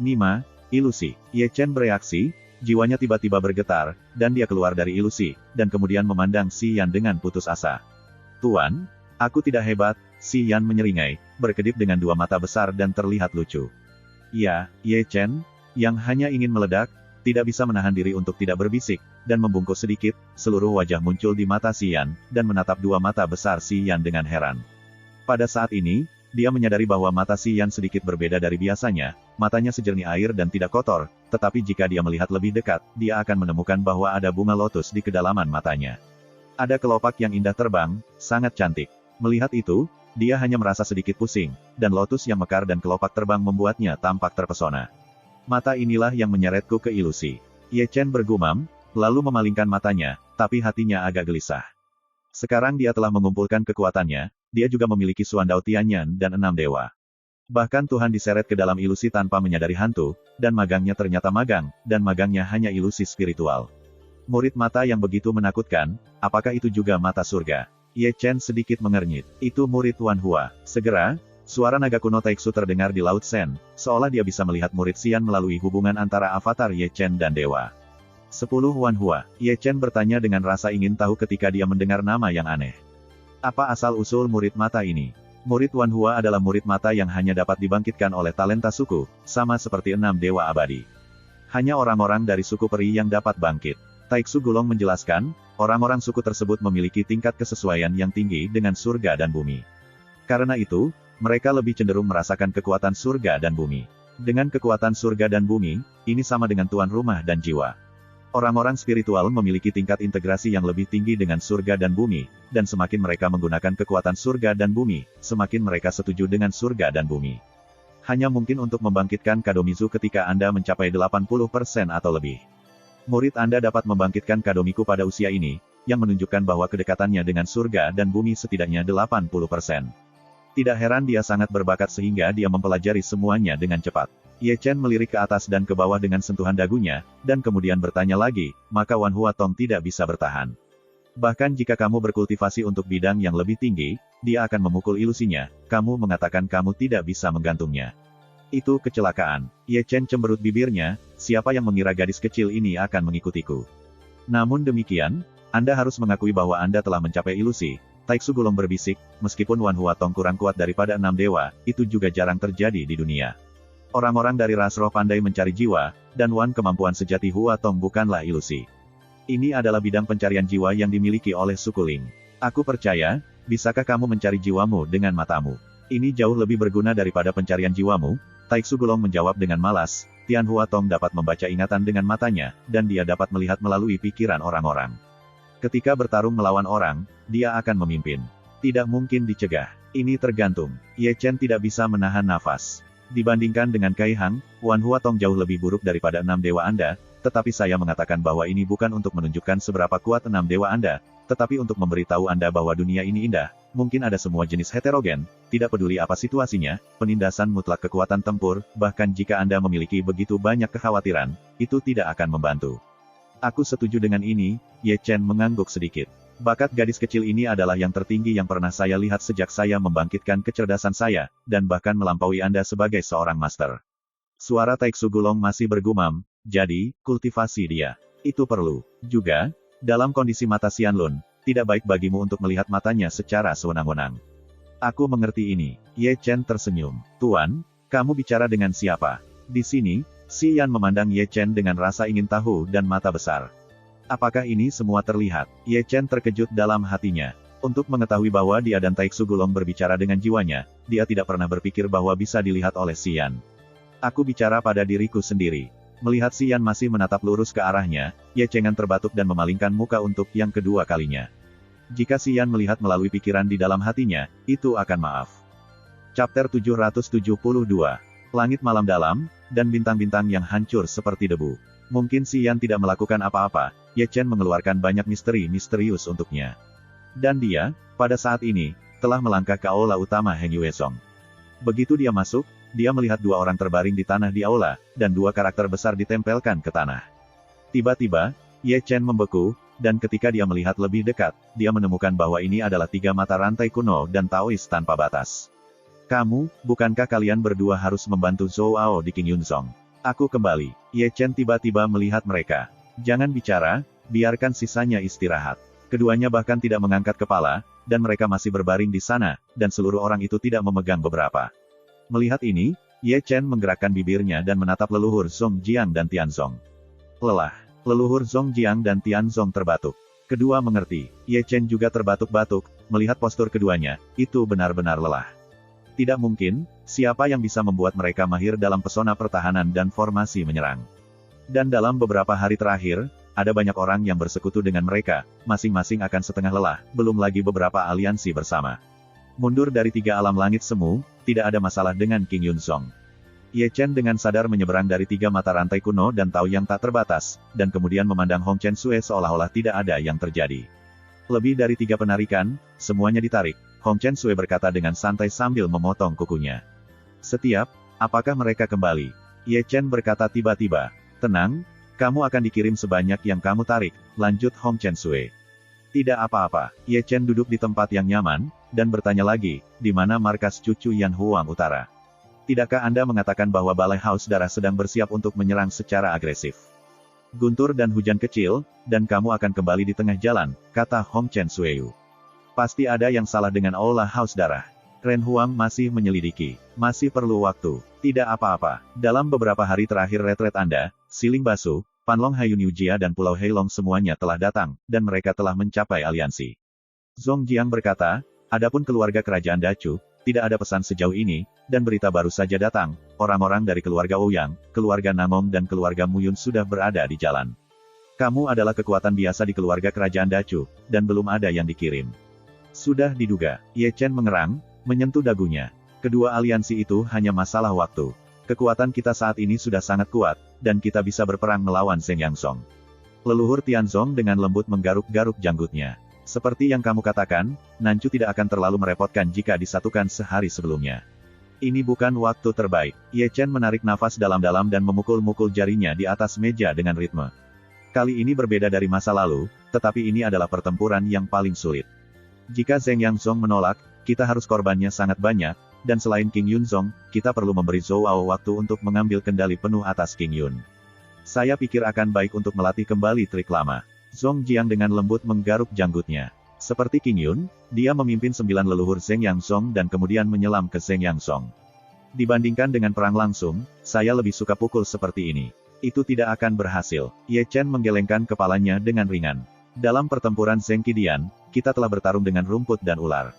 Nima, ilusi. Ye Chen bereaksi, jiwanya tiba-tiba bergetar, dan dia keluar dari ilusi, dan kemudian memandang Si Yan dengan putus asa. Tuan, aku tidak hebat, Si Yan menyeringai, berkedip dengan 2 mata besar dan terlihat lucu. Ya, Ye Chen, yang hanya ingin meledak, tidak bisa menahan diri untuk tidak berbisik, dan membungkuk sedikit, seluruh wajah muncul di mata Si Yan, dan menatap 2 mata besar Si Yan dengan heran. Pada saat ini, dia menyadari bahwa mata Si Yan sedikit berbeda dari biasanya, matanya sejernih air dan tidak kotor, tetapi jika dia melihat lebih dekat, dia akan menemukan bahwa ada bunga lotus di kedalaman matanya. Ada kelopak yang indah terbang, sangat cantik. Melihat itu, dia hanya merasa sedikit pusing, dan lotus yang mekar dan kelopak terbang membuatnya tampak terpesona. Mata inilah yang menyeretku ke ilusi. Ye Chen bergumam, lalu memalingkan matanya, tapi hatinya agak gelisah. Sekarang dia telah mengumpulkan kekuatannya, dia juga memiliki Suandao Tianyan dan 6 dewa. Bahkan Tuhan diseret ke dalam ilusi tanpa menyadari hantu, dan magangnya ternyata magang, dan magangnya hanya ilusi spiritual. Murid mata yang begitu menakutkan, apakah itu juga mata surga? Ye Chen sedikit mengernyit. Itu murid Wan Hua. Segera, suara naga kuno Taixu terdengar di Laut Sen, seolah dia bisa melihat murid Xian melalui hubungan antara avatar Ye Chen dan dewa. 10 Wan Hua. Ye Chen bertanya dengan rasa ingin tahu ketika dia mendengar nama yang aneh. Apa asal-usul murid mata ini? Murid Wan Hua adalah murid mata yang hanya dapat dibangkitkan oleh talenta suku, sama seperti 6 dewa abadi. Hanya orang-orang dari suku peri yang dapat bangkit. Taixu Gulong menjelaskan, orang-orang suku tersebut memiliki tingkat kesesuaian yang tinggi dengan surga dan bumi. Karena itu, mereka lebih cenderung merasakan kekuatan surga dan bumi. Dengan kekuatan surga dan bumi, ini sama dengan tuan rumah dan jiwa. Orang-orang spiritual memiliki tingkat integrasi yang lebih tinggi dengan surga dan bumi, dan semakin mereka menggunakan kekuatan surga dan bumi, semakin mereka setuju dengan surga dan bumi. Hanya mungkin untuk membangkitkan Kadomizu ketika Anda mencapai 80% atau lebih. Murid Anda dapat membangkitkan Kadomiku pada usia ini, yang menunjukkan bahwa kedekatannya dengan surga dan bumi setidaknya 80%. Tidak heran dia sangat berbakat sehingga dia mempelajari semuanya dengan cepat. Ye Chen melirik ke atas dan ke bawah dengan sentuhan dagunya, dan kemudian bertanya lagi, maka Wan Huatong tidak bisa bertahan. Bahkan jika kamu berkultivasi untuk bidang yang lebih tinggi, dia akan memukul ilusinya, kamu mengatakan kamu tidak bisa menggantungnya. Itu kecelakaan. Ye Chen cemberut bibirnya, siapa yang mengira gadis kecil ini akan mengikutiku. Namun demikian, Anda harus mengakui bahwa Anda telah mencapai ilusi. Taiksu Gulong berbisik, meskipun Wan Huatong kurang kuat daripada 6 dewa, itu juga jarang terjadi di dunia. Orang-orang dari ras roh pandai mencari jiwa, dan Wan kemampuan sejati Huatong bukanlah ilusi. Ini adalah bidang pencarian jiwa yang dimiliki oleh suku Ling. Aku percaya, bisakah kamu mencari jiwamu dengan matamu? Ini jauh lebih berguna daripada pencarian jiwamu. Taiksu Gulong menjawab dengan malas, Tian Huatong dapat membaca ingatan dengan matanya, dan dia dapat melihat melalui pikiran orang-orang. Ketika bertarung melawan orang, dia akan memimpin. Tidak mungkin dicegah. Ini tergantung. Ye Chen tidak bisa menahan nafas. Dibandingkan dengan Kai Hang, Wan Huatong jauh lebih buruk daripada 6 dewa Anda, tetapi saya mengatakan bahwa ini bukan untuk menunjukkan seberapa kuat 6 dewa Anda, tetapi untuk memberitahu Anda bahwa dunia ini indah, mungkin ada semua jenis heterogen, tidak peduli apa situasinya, penindasan mutlak kekuatan tempur, bahkan jika Anda memiliki begitu banyak kekhawatiran, itu tidak akan membantu. Aku setuju dengan ini, Ye Chen mengangguk sedikit. Bakat gadis kecil ini adalah yang tertinggi yang pernah saya lihat sejak saya membangkitkan kecerdasan saya, dan bahkan melampaui Anda sebagai seorang master. Suara Taiksu Gulong masih bergumam, jadi, kultivasi dia. Itu perlu. Juga, dalam kondisi mata Xianlun, tidak baik bagimu untuk melihat matanya secara sewenang-wenang. Aku mengerti ini. Ye Chen tersenyum. Tuan, kamu bicara dengan siapa? Di sini, Xi Yan memandang Ye Chen dengan rasa ingin tahu dan mata besar. Apakah ini semua terlihat? Ye Chen terkejut dalam hatinya. Untuk mengetahui bahwa dia dan Taiksu Gulong berbicara dengan jiwanya, dia tidak pernah berpikir bahwa bisa dilihat oleh Xi Yan. Aku bicara pada diriku sendiri. Melihat Xi Yan masih menatap lurus ke arahnya, Ye Chen terbatuk dan memalingkan muka untuk yang kedua kalinya. Jika Xi Yan melihat melalui pikiran di dalam hatinya, itu akan maaf. Chapter 772. Langit malam dalam, dan bintang-bintang yang hancur seperti debu. Mungkin Xi Yan tidak melakukan apa-apa, Ye Chen mengeluarkan banyak misteri misterius untuknya. Dan dia, pada saat ini, telah melangkah ke aula utama Heng Yuezong. Begitu dia masuk, dia melihat 2 orang terbaring di tanah di aula, dan 2 karakter besar ditempelkan ke tanah. Tiba-tiba, Ye Chen membeku, dan ketika dia melihat lebih dekat, dia menemukan bahwa ini adalah 3 mata rantai kuno dan Taois tanpa batas. Kamu, bukankah kalian berdua harus membantu Zhou Ao di King Yunzong? Aku kembali. Ye Chen tiba-tiba melihat mereka. Jangan bicara, biarkan sisanya istirahat. Keduanya bahkan tidak mengangkat kepala, dan mereka masih berbaring di sana, dan seluruh orang itu tidak memegang beberapa. Melihat ini, Ye Chen menggerakkan bibirnya dan menatap leluhur Zhong Jiang dan Tianzong. Lelah. Leluhur Zhong Jiang dan Tianzong terbatuk. Kedua mengerti. Ye Chen juga terbatuk-batuk, melihat postur keduanya, itu benar-benar lelah. Tidak mungkin, siapa yang bisa membuat mereka mahir dalam pesona pertahanan dan formasi menyerang. Dan dalam beberapa hari terakhir, ada banyak orang yang bersekutu dengan mereka, masing-masing akan setengah lelah, belum lagi beberapa aliansi bersama. Mundur dari 3 alam langit semu, tidak ada masalah dengan King Yunzong. Ye Chen dengan sadar menyeberang dari 3 mata rantai kuno dan tahu yang tak terbatas, dan kemudian memandang Hong Chen Sui seolah-olah tidak ada yang terjadi. Lebih dari 3 penarikan, semuanya ditarik. Hong Chen Sui berkata dengan santai sambil memotong kukunya. Setiap, apakah mereka kembali? Ye Chen berkata tiba-tiba. Tenang, kamu akan dikirim sebanyak yang kamu tarik, lanjut Hong Chen Sui. Tidak apa-apa. Ye Chen duduk di tempat yang nyaman, dan bertanya lagi, di mana markas cucu Yan Huang Utara? Tidakkah Anda mengatakan bahwa Balai Haus Darah sedang bersiap untuk menyerang secara agresif? Guntur dan hujan kecil, dan kamu akan kembali di tengah jalan, kata Hong Chen Sui. Pasti ada yang salah dengan Aula Haus Darah. Ren Huang masih menyelidiki. Masih perlu waktu. Tidak apa-apa. Dalam beberapa hari terakhir retret Anda, Siling Basu, Panlong Hayun Yujia dan Pulau Heilong semuanya telah datang, dan mereka telah mencapai aliansi. Zhong Jiang berkata, adapun keluarga kerajaan Dacu, tidak ada pesan sejauh ini, dan berita baru saja datang, orang-orang dari keluarga Ouyang, keluarga Namong dan keluarga Muyun sudah berada di jalan. Kamu adalah kekuatan biasa di keluarga kerajaan Dacu, dan belum ada yang dikirim. Sudah diduga, Ye Chen mengerang, menyentuh dagunya. Kedua aliansi itu hanya masalah waktu. Kekuatan kita saat ini sudah sangat kuat, dan kita bisa berperang melawan Zheng Yangsong. Leluhur Tianzong dengan lembut menggaruk-garuk janggutnya. Seperti yang kamu katakan, Nancu tidak akan terlalu merepotkan jika disatukan sehari sebelumnya. Ini bukan waktu terbaik. Ye Chen menarik nafas dalam-dalam dan memukul-mukul jarinya di atas meja dengan ritme. Kali ini berbeda dari masa lalu, tetapi ini adalah pertempuran yang paling sulit. Jika Zheng Yangsong menolak, kita harus korbannya sangat banyak, dan selain King Yunzong, kita perlu memberi Zhou Ao waktu untuk mengambil kendali penuh atas King Yun. Saya pikir akan baik untuk melatih kembali trik lama. Zhong Jiang dengan lembut menggaruk janggutnya. Seperti King Yun, dia memimpin 9 leluhur Zheng Yangsong dan kemudian menyelam ke Zheng Yangsong. Dibandingkan dengan perang langsung, saya lebih suka pukul seperti ini. Itu tidak akan berhasil. Ye Chen menggelengkan kepalanya dengan ringan. Dalam pertempuran Zheng Qidian, kita telah bertarung dengan rumput dan ular.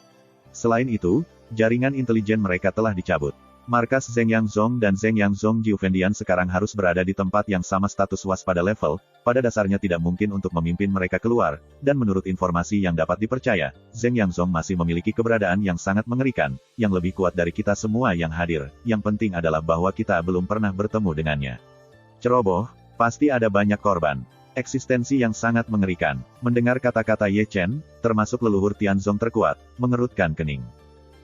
Selain itu, jaringan intelijen mereka telah dicabut. Markas Zheng Yangsong dan Zheng Yangsong Jiufendian sekarang harus berada di tempat yang sama status waspada level, pada dasarnya tidak mungkin untuk memimpin mereka keluar, dan menurut informasi yang dapat dipercaya, Zheng Yangsong masih memiliki keberadaan yang sangat mengerikan, yang lebih kuat dari kita semua yang hadir, yang penting adalah bahwa kita belum pernah bertemu dengannya. Ceroboh, pasti ada banyak korban. Eksistensi yang sangat mengerikan. Mendengar kata-kata Ye Chen, termasuk leluhur Tianzong terkuat, mengerutkan kening.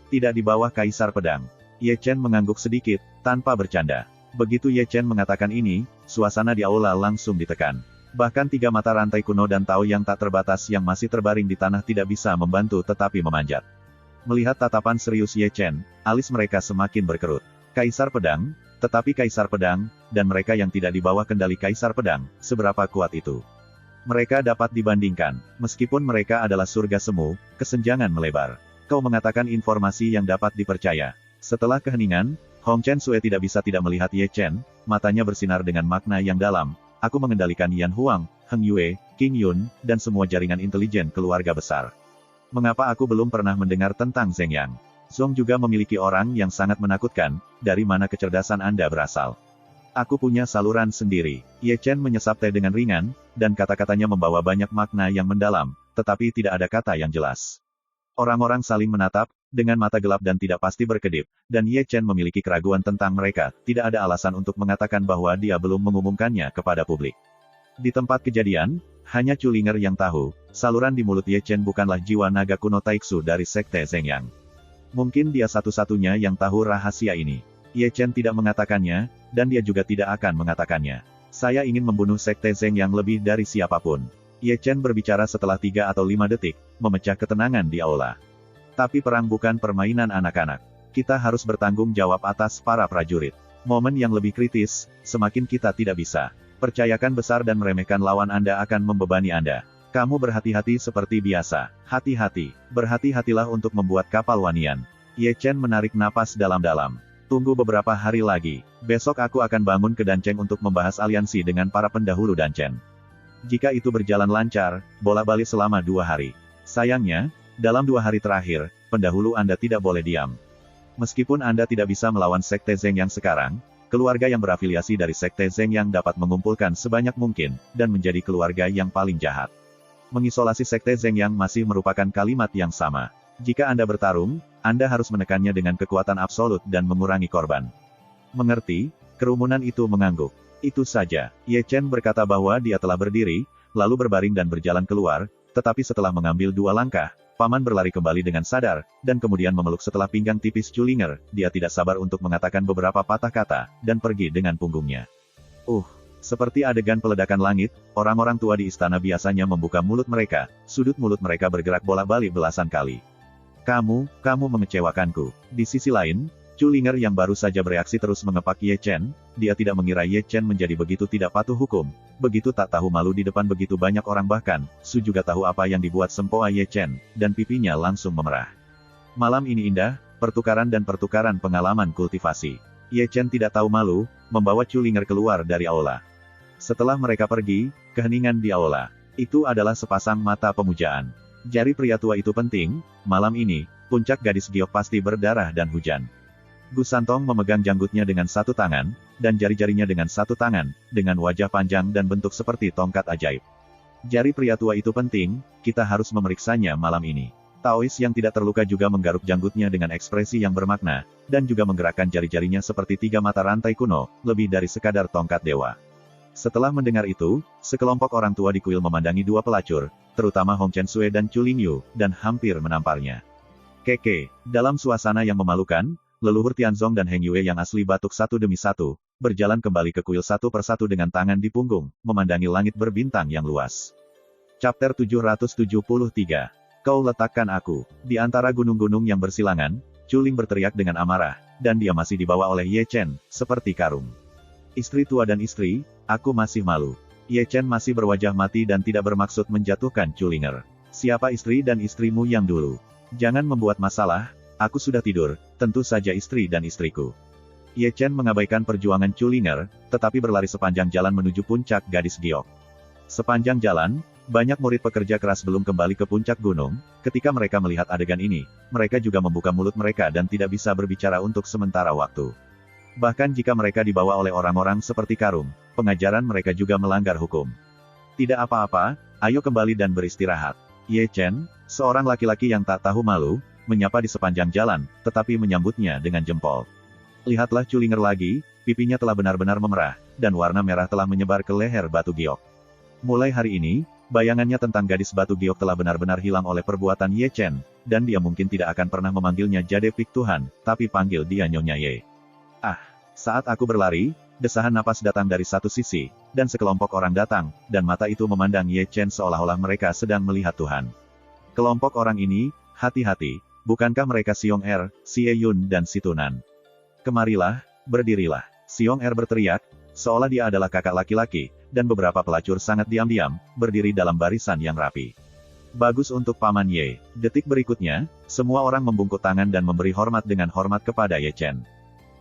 Tidak di bawah Kaisar Pedang. Ye Chen mengangguk sedikit, tanpa bercanda. Begitu Ye Chen mengatakan ini, suasana di aula langsung ditekan. Bahkan 3 mata rantai kuno dan Tao yang tak terbatas yang masih terbaring di tanah tidak bisa membantu tetapi memanjat. Melihat tatapan serius Ye Chen, alis mereka semakin berkerut. Kaisar Pedang, tetapi Kaisar Pedang, dan mereka yang tidak di bawah kendali Kaisar Pedang, seberapa kuat itu? Mereka dapat dibandingkan. Meskipun mereka adalah surga semu, kesenjangan melebar. Kau mengatakan informasi yang dapat dipercaya. Setelah keheningan, Hong Chen Sue tidak bisa tidak melihat Ye Chen, matanya bersinar dengan makna yang dalam. Aku mengendalikan Yan Huang, Heng Yue, King Yun, dan semua jaringan intelijen keluarga besar. Mengapa aku belum pernah mendengar tentang Zheng Yang? Zhong juga memiliki orang yang sangat menakutkan, dari mana kecerdasan Anda berasal? Aku punya saluran sendiri. Ye Chen menyesap teh dengan ringan, dan kata-katanya membawa banyak makna yang mendalam, tetapi tidak ada kata yang jelas. Orang-orang saling menatap, dengan mata gelap dan tidak pasti berkedip, dan Ye Chen memiliki keraguan tentang mereka, tidak ada alasan untuk mengatakan bahwa dia belum mengumumkannya kepada publik. Di tempat kejadian, hanya Chulinger yang tahu, saluran di mulut Ye Chen bukanlah jiwa naga kuno Taiksu dari Sekte Zheng Yang. Mungkin dia satu-satunya yang tahu rahasia ini. Ye Chen tidak mengatakannya, dan dia juga tidak akan mengatakannya. Saya ingin membunuh Sekte Zheng Yang lebih dari siapapun. Ye Chen berbicara setelah 3 atau 5 detik, memecah ketenangan di aula. Tapi perang bukan permainan anak-anak. Kita harus bertanggung jawab atas para prajurit. Momen yang lebih kritis, semakin kita tidak bisa. Percayakan besar dan meremehkan lawan Anda akan membebani Anda. Kamu berhati-hati seperti biasa. Hati-hati. Berhati-hatilah untuk membuat kapal wanian. Ye Chen menarik napas dalam-dalam. Tunggu beberapa hari lagi. Besok aku akan bangun ke Danceng untuk membahas aliansi dengan para pendahulu Danceng. Jika itu berjalan lancar, bola-balik selama 2 hari. Sayangnya, dalam 2 hari terakhir, pendahulu Anda tidak boleh diam. Meskipun Anda tidak bisa melawan Sekte Zheng Yang sekarang, keluarga yang berafiliasi dari Sekte Zheng Yang dapat mengumpulkan sebanyak mungkin, dan menjadi keluarga yang paling jahat. Mengisolasi Sekte Zheng Yang masih merupakan kalimat yang sama. Jika Anda bertarung, Anda harus menekannya dengan kekuatan absolut dan mengurangi korban. Mengerti? Kerumunan itu mengangguk. Itu saja. Ye Chen berkata bahwa dia telah berdiri, lalu berbaring dan berjalan keluar, tetapi setelah mengambil 2 langkah, Paman berlari kembali dengan sadar, dan kemudian memeluk setelah pinggang tipis Chulinger, dia tidak sabar untuk mengatakan beberapa patah kata, dan pergi dengan punggungnya. Seperti adegan peledakan langit, orang-orang tua di istana biasanya membuka mulut mereka, sudut mulut mereka bergerak bolak-balik belasan kali. Kamu mengecewakanku. Di sisi lain, Chulinger yang baru saja bereaksi terus mengepak Ye Chen, dia tidak mengira Ye Chen menjadi begitu tidak patuh hukum, begitu tak tahu malu di depan begitu banyak orang bahkan, Su juga tahu apa yang dibuat sempoa Ye Chen, dan pipinya langsung memerah. Malam ini indah, pertukaran dan pertukaran pengalaman kultivasi. Ye Chen tidak tahu malu, membawa Chulinger keluar dari aula. Setelah mereka pergi, keheningan di aula. Itu adalah sepasang mata pemujaan. Jari pria tua itu penting, malam ini, puncak gadis giok pasti berdarah dan hujan. Gu Santong memegang janggutnya dengan satu tangan, dan jari-jarinya dengan satu tangan, dengan wajah panjang dan bentuk seperti tongkat ajaib. Jari pria tua itu penting, kita harus memeriksanya malam ini. Taois yang tidak terluka juga menggaruk janggutnya dengan ekspresi yang bermakna, dan juga menggerakkan jari-jarinya seperti tiga mata rantai kuno, lebih dari sekadar tongkat dewa. Setelah mendengar itu, sekelompok orang tua di kuil memandangi dua pelacur, terutama Hong Chen Sui dan Chu Lingyu, dan hampir menamparnya. Keke, dalam suasana yang memalukan, leluhur Tianzong dan Heng Yue yang asli batuk satu demi satu, berjalan kembali ke kuil satu persatu dengan tangan di punggung, memandangi langit berbintang yang luas. Chapter 773. Kau letakkan aku di antara gunung-gunung yang bersilangan, Chu Ling berteriak dengan amarah, dan dia masih dibawa oleh Ye Chen, seperti karung. Istri tua dan istri, aku masih malu. Ye Chen masih berwajah mati dan tidak bermaksud menjatuhkan Chu Linger. Siapa istri dan istrimu yang dulu? Jangan membuat masalah, aku sudah tidur, tentu saja istri dan istriku. Ye Chen mengabaikan perjuangan Chu Linger, tetapi berlari sepanjang jalan menuju puncak gadis giok. Sepanjang jalan, banyak murid pekerja keras belum kembali ke puncak gunung. Ketika mereka melihat adegan ini, mereka juga membuka mulut mereka dan tidak bisa berbicara untuk sementara waktu. Bahkan jika mereka dibawa oleh orang-orang seperti karung, pengajaran mereka juga melanggar hukum. Tidak apa-apa, ayo kembali dan beristirahat. Ye Chen, seorang laki-laki yang tak tahu malu, menyapa di sepanjang jalan, tetapi menyambutnya dengan jempol. Lihatlah Chu Linger lagi, pipinya telah benar-benar memerah, dan warna merah telah menyebar ke leher batu giok. Mulai hari ini, bayangannya tentang gadis batu giok telah benar-benar hilang oleh perbuatan Ye Chen, dan dia mungkin tidak akan pernah memanggilnya Jade Pik Tuhan, tapi panggil dia Nyonya Ye. Ah, saat aku berlari, desahan napas datang dari satu sisi, dan sekelompok orang datang, dan mata itu memandang Ye Chen seolah-olah mereka sedang melihat Tuhan. Kelompok orang ini, hati-hati, bukankah mereka Xiong Er, Xie Yun dan Si Tunan? Kemarilah, berdirilah. Xiong Er berteriak, seolah dia adalah kakak laki-laki, dan beberapa pelacur sangat diam-diam, berdiri dalam barisan yang rapi. Bagus untuk Paman Ye. Detik berikutnya, semua orang membungkuk tangan dan memberi hormat dengan hormat kepada Ye Chen.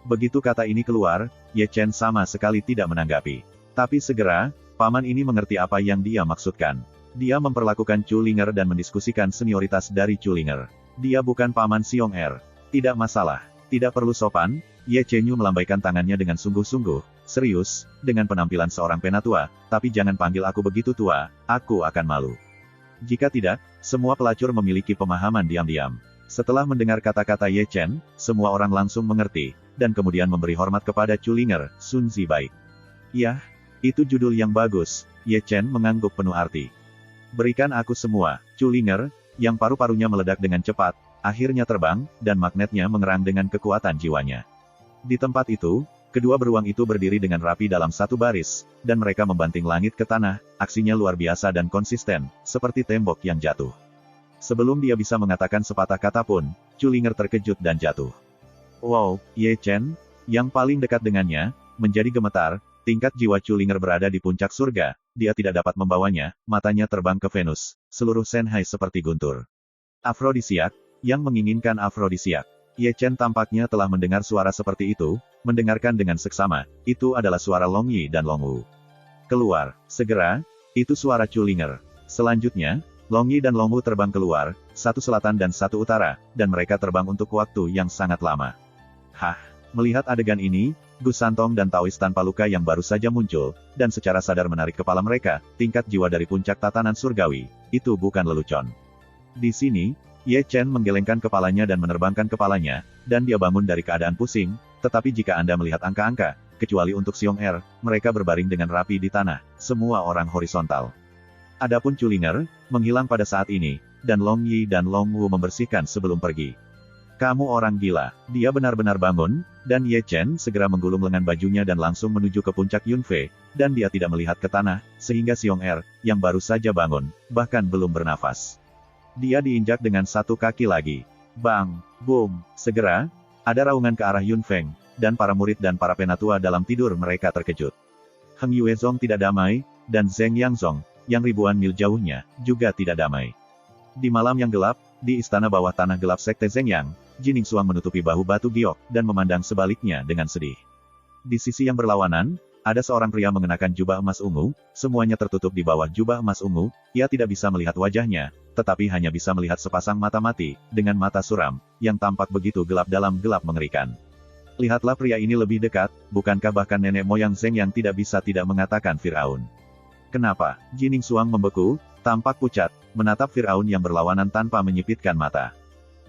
Begitu kata ini keluar, Ye Chen sama sekali tidak menanggapi. Tapi segera, paman ini mengerti apa yang dia maksudkan. Dia memperlakukan Chu Linger dan mendiskusikan senioritas dari Chu Linger. Dia bukan paman Xiong Er. Tidak masalah. Tidak perlu sopan, Ye Chen Yu melambaikan tangannya dengan sungguh-sungguh, serius, dengan penampilan seorang penatua, tapi jangan panggil aku begitu tua, aku akan malu. Jika tidak, semua pelacur memiliki pemahaman diam-diam. Setelah mendengar kata-kata Ye Chen, semua orang langsung mengerti, dan kemudian memberi hormat kepada Chu Linger, Sun Zi baik. Yah, itu judul yang bagus, Ye Chen mengangguk penuh arti. Berikan aku semua, Chu Linger, yang paru-parunya meledak dengan cepat, akhirnya terbang, dan magnetnya mengerang dengan kekuatan jiwanya. Di tempat itu, kedua beruang itu berdiri dengan rapi dalam satu baris, dan mereka membanting langit ke tanah, aksinya luar biasa dan konsisten, seperti tembok yang jatuh. Sebelum dia bisa mengatakan sepatah kata pun, Chu Linger terkejut dan jatuh. Wow, Ye Chen, yang paling dekat dengannya, menjadi gemetar, tingkat jiwa Chu Linger berada di puncak surga, dia tidak dapat membawanya, matanya terbang ke Venus, seluruh Shanghai seperti guntur. Afrodisiak, yang menginginkan afrodisiak. Ye Chen tampaknya telah mendengar suara seperti itu, mendengarkan dengan seksama, itu adalah suara Long Yi dan Long Wu. Keluar, segera, itu suara Chu Linger. Selanjutnya, Long Yi dan Long Wu terbang keluar, satu selatan dan satu utara, dan mereka terbang untuk waktu yang sangat lama. Hah, melihat adegan ini, Gu Santong dan Taois tanpa luka yang baru saja muncul, dan secara sadar menarik kepala mereka, tingkat jiwa dari puncak tatanan surgawi, itu bukan lelucon. Di sini, Ye Chen menggelengkan kepalanya dan menerbangkan kepalanya, dan dia bangun dari keadaan pusing, tetapi jika Anda melihat angka-angka, kecuali untuk Xiong Er, mereka berbaring dengan rapi di tanah, semua orang horizontal. Adapun Chu Linger, menghilang pada saat ini, dan Long Yi dan Long Wu membersihkan sebelum pergi. Kamu orang gila. Dia benar-benar bangun, dan Ye Chen segera menggulung lengan bajunya dan langsung menuju ke puncak Yunfei, dan dia tidak melihat ke tanah, sehingga Xiong Er, yang baru saja bangun, bahkan belum bernafas. Dia diinjak dengan satu kaki lagi. Bang! Boom! Segera, ada raungan ke arah Yunfeng, dan para murid dan para penatua dalam tidur mereka terkejut. Heng Yuezong tidak damai, dan Zheng Yangzong, yang ribuan mil jauhnya, juga tidak damai. Di malam yang gelap, di istana bawah tanah gelap Sekte Zhengyang, Jining Xuang menutupi bahu batu giok, dan memandang sebaliknya dengan sedih. Di sisi yang berlawanan, ada seorang pria mengenakan jubah emas ungu, semuanya tertutup di bawah jubah emas ungu, ia tidak bisa melihat wajahnya, tetapi hanya bisa melihat sepasang mata mati, dengan mata suram, yang tampak begitu gelap dalam gelap mengerikan. Lihatlah pria ini lebih dekat, bukankah bahkan nenek moyang Zheng yang tidak bisa tidak mengatakan Firaun? Kenapa? Jining Suang membeku, tampak pucat, menatap Firaun yang berlawanan tanpa menyipitkan mata.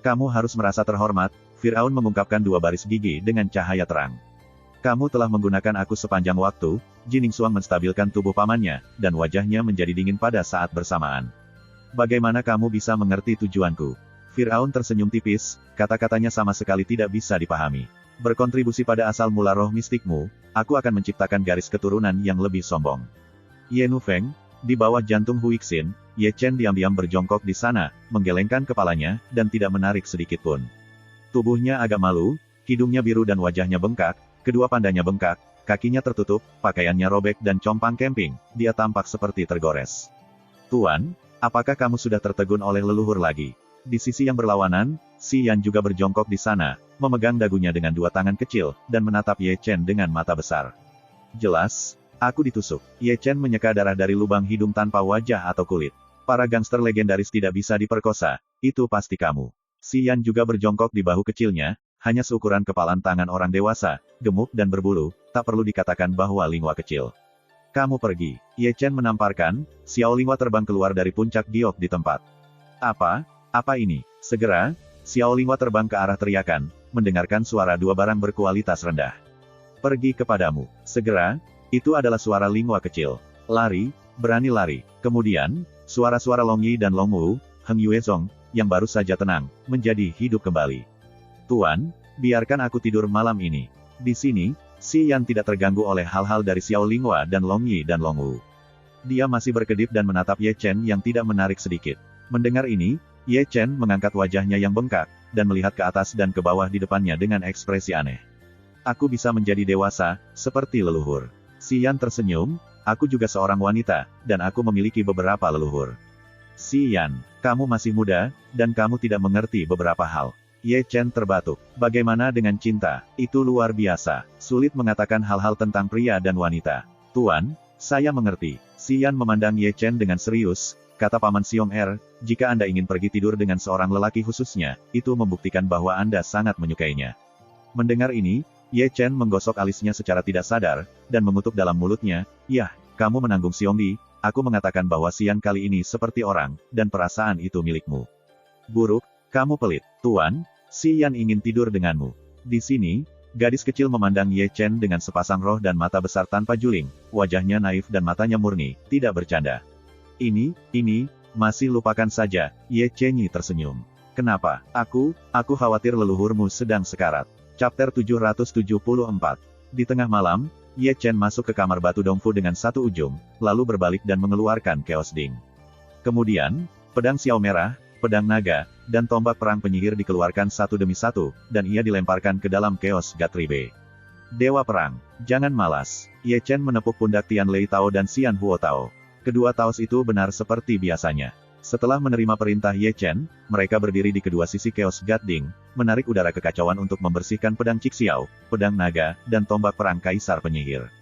Kamu harus merasa terhormat, Firaun mengungkapkan dua baris gigi dengan cahaya terang. Kamu telah menggunakan aku sepanjang waktu. Jining Suang menstabilkan tubuh pamannya, dan wajahnya menjadi dingin pada saat bersamaan. Bagaimana kamu bisa mengerti tujuanku? Firaun tersenyum tipis, kata-katanya sama sekali tidak bisa dipahami. Berkontribusi pada asal mula roh mistikmu, aku akan menciptakan garis keturunan yang lebih sombong. Ye Nufeng, di bawah jantung Huixin, Ye Chen diam-diam berjongkok di sana, menggelengkan kepalanya, dan tidak menarik sedikit pun. Tubuhnya agak malu, hidungnya biru dan wajahnya bengkak, kedua pandanya bengkak, kakinya tertutup, pakaiannya robek dan compang camping, dia tampak seperti tergores. Tuan, apakah kamu sudah tertegun oleh leluhur lagi? Di sisi yang berlawanan, Xi Yan juga berjongkok di sana, memegang dagunya dengan dua tangan kecil, dan menatap Ye Chen dengan mata besar. Jelas, aku ditusuk. Ye Chen menyeka darah dari lubang hidung tanpa wajah atau kulit. Para gangster legendaris tidak bisa diperkosa, itu pasti kamu. Xi Yan juga berjongkok di bahu kecilnya, hanya seukuran kepalan tangan orang dewasa, gemuk dan berbulu, tak perlu dikatakan bahwa Lingua kecil. Kamu pergi. Ye Chen menamparkan, Xiao Lingua terbang keluar dari puncak giok di tempat. Apa ini? Segera, Xiao Lingua terbang ke arah teriakan, mendengarkan suara dua barang berkualitas rendah. Pergi kepadamu. Segera, itu adalah suara Lingua kecil. Lari, berani lari. Kemudian, suara-suara Long Yi dan Long Wu, Heng Yuezong, yang baru saja tenang, menjadi hidup kembali. Tuan, biarkan aku tidur malam ini. Di sini, Xi Yan tidak terganggu oleh hal-hal dari Xiao Lingua dan Long Yi dan Long Wu. Dia masih berkedip dan menatap Ye Chen yang tidak menarik sedikit. Mendengar ini, Ye Chen mengangkat wajahnya yang bengkak, dan melihat ke atas dan ke bawah di depannya dengan ekspresi aneh. Aku bisa menjadi dewasa, seperti leluhur. Xi Yan tersenyum, aku juga seorang wanita, dan aku memiliki beberapa leluhur. Xi Yan, kamu masih muda, dan kamu tidak mengerti beberapa hal. Ye Chen terbatuk. Bagaimana dengan cinta? Itu luar biasa. Sulit mengatakan hal-hal tentang pria dan wanita. Tuan, saya mengerti. Xi Yan memandang Ye Chen dengan serius, kata Paman Xiong Er, jika Anda ingin pergi tidur dengan seorang lelaki khususnya, itu membuktikan bahwa Anda sangat menyukainya. Mendengar ini, Ye Chen menggosok alisnya secara tidak sadar, dan mengutuk dalam mulutnya, yah, kamu menanggung Xiongdi, aku mengatakan bahwa Xian kali ini seperti orang, dan perasaan itu milikmu. Buruk, kamu pelit. Tuan, Xian ingin tidur denganmu. Di sini, gadis kecil memandang Ye Chen dengan sepasang roh dan mata besar tanpa juling, wajahnya naif dan matanya murni, tidak bercanda. Ini, masih lupakan saja, Ye Chenyi tersenyum. Kenapa? Aku khawatir leluhurmu sedang sekarat. Chapter 774. Di tengah malam, Ye Chen masuk ke kamar batu Dongfu dengan satu ujung, lalu berbalik dan mengeluarkan Chaos Ding. Kemudian, pedang Xiao Merah, pedang naga, dan tombak perang penyihir dikeluarkan satu demi satu, dan ia dilemparkan ke dalam Chaos God Tribe. Dewa Perang, jangan malas. Ye Chen menepuk pundak Tian Lei Tao dan Xian Huo Tao. Kedua Taos itu benar seperti biasanya. Setelah menerima perintah Ye Chen, mereka berdiri di kedua sisi Chaos God Ding, menarik udara kekacauan untuk membersihkan pedang Cixiao, pedang naga, dan tombak perang Kaisar Penyihir.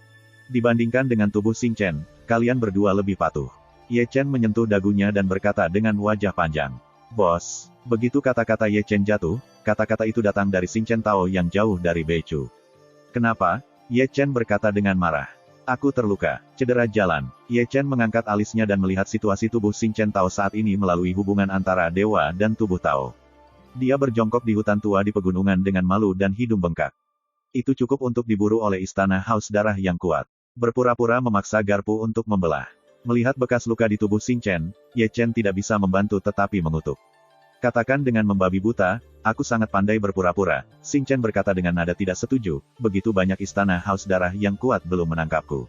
Dibandingkan dengan tubuh Xing Chen, kalian berdua lebih patuh. Ye Chen menyentuh dagunya dan berkata dengan wajah panjang. Bos, begitu kata-kata Ye Chen jatuh, kata-kata itu datang dari Xing Chen Tao yang jauh dari Beichu. Kenapa? Ye Chen berkata dengan marah. Aku terluka, cedera jalan. Ye Chen mengangkat alisnya dan melihat situasi tubuh Xing Chen Tao saat ini melalui hubungan antara dewa dan tubuh Tao. Dia berjongkok di hutan tua di pegunungan dengan malu dan hidung bengkak. Itu cukup untuk diburu oleh istana haus darah yang kuat. Berpura-pura memaksa garpu untuk membelah. Melihat bekas luka di tubuh Xing Chen, Ye Chen tidak bisa membantu tetapi mengutuk. Katakan dengan membabi buta, aku sangat pandai berpura-pura. Xing Chen berkata dengan nada tidak setuju, begitu banyak istana haus darah yang kuat belum menangkapku.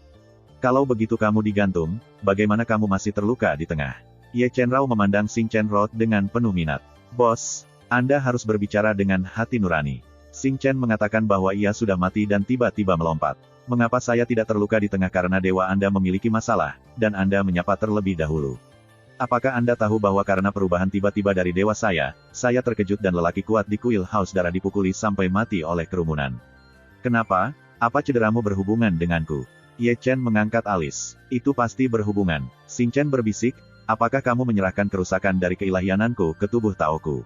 Kalau begitu kamu digantung, bagaimana kamu masih terluka di tengah? Ye Chen Rao memandang Xing Chen Rao dengan penuh minat. Bos, Anda harus berbicara dengan hati nurani. Xing Chen mengatakan bahwa ia sudah mati dan tiba-tiba melompat. Mengapa saya tidak terluka di tengah karena dewa Anda memiliki masalah, dan Anda menyapa terlebih dahulu? Apakah Anda tahu bahwa karena perubahan tiba-tiba dari dewa saya terkejut dan lelaki kuat di kuil haus darah dipukuli sampai mati oleh kerumunan. Kenapa? Apa cederamu berhubungan denganku? Ye Chen mengangkat alis. Itu pasti berhubungan. Xing Chen berbisik, apakah kamu menyerahkan kerusakan dari keilahiananku ke tubuh Taoku?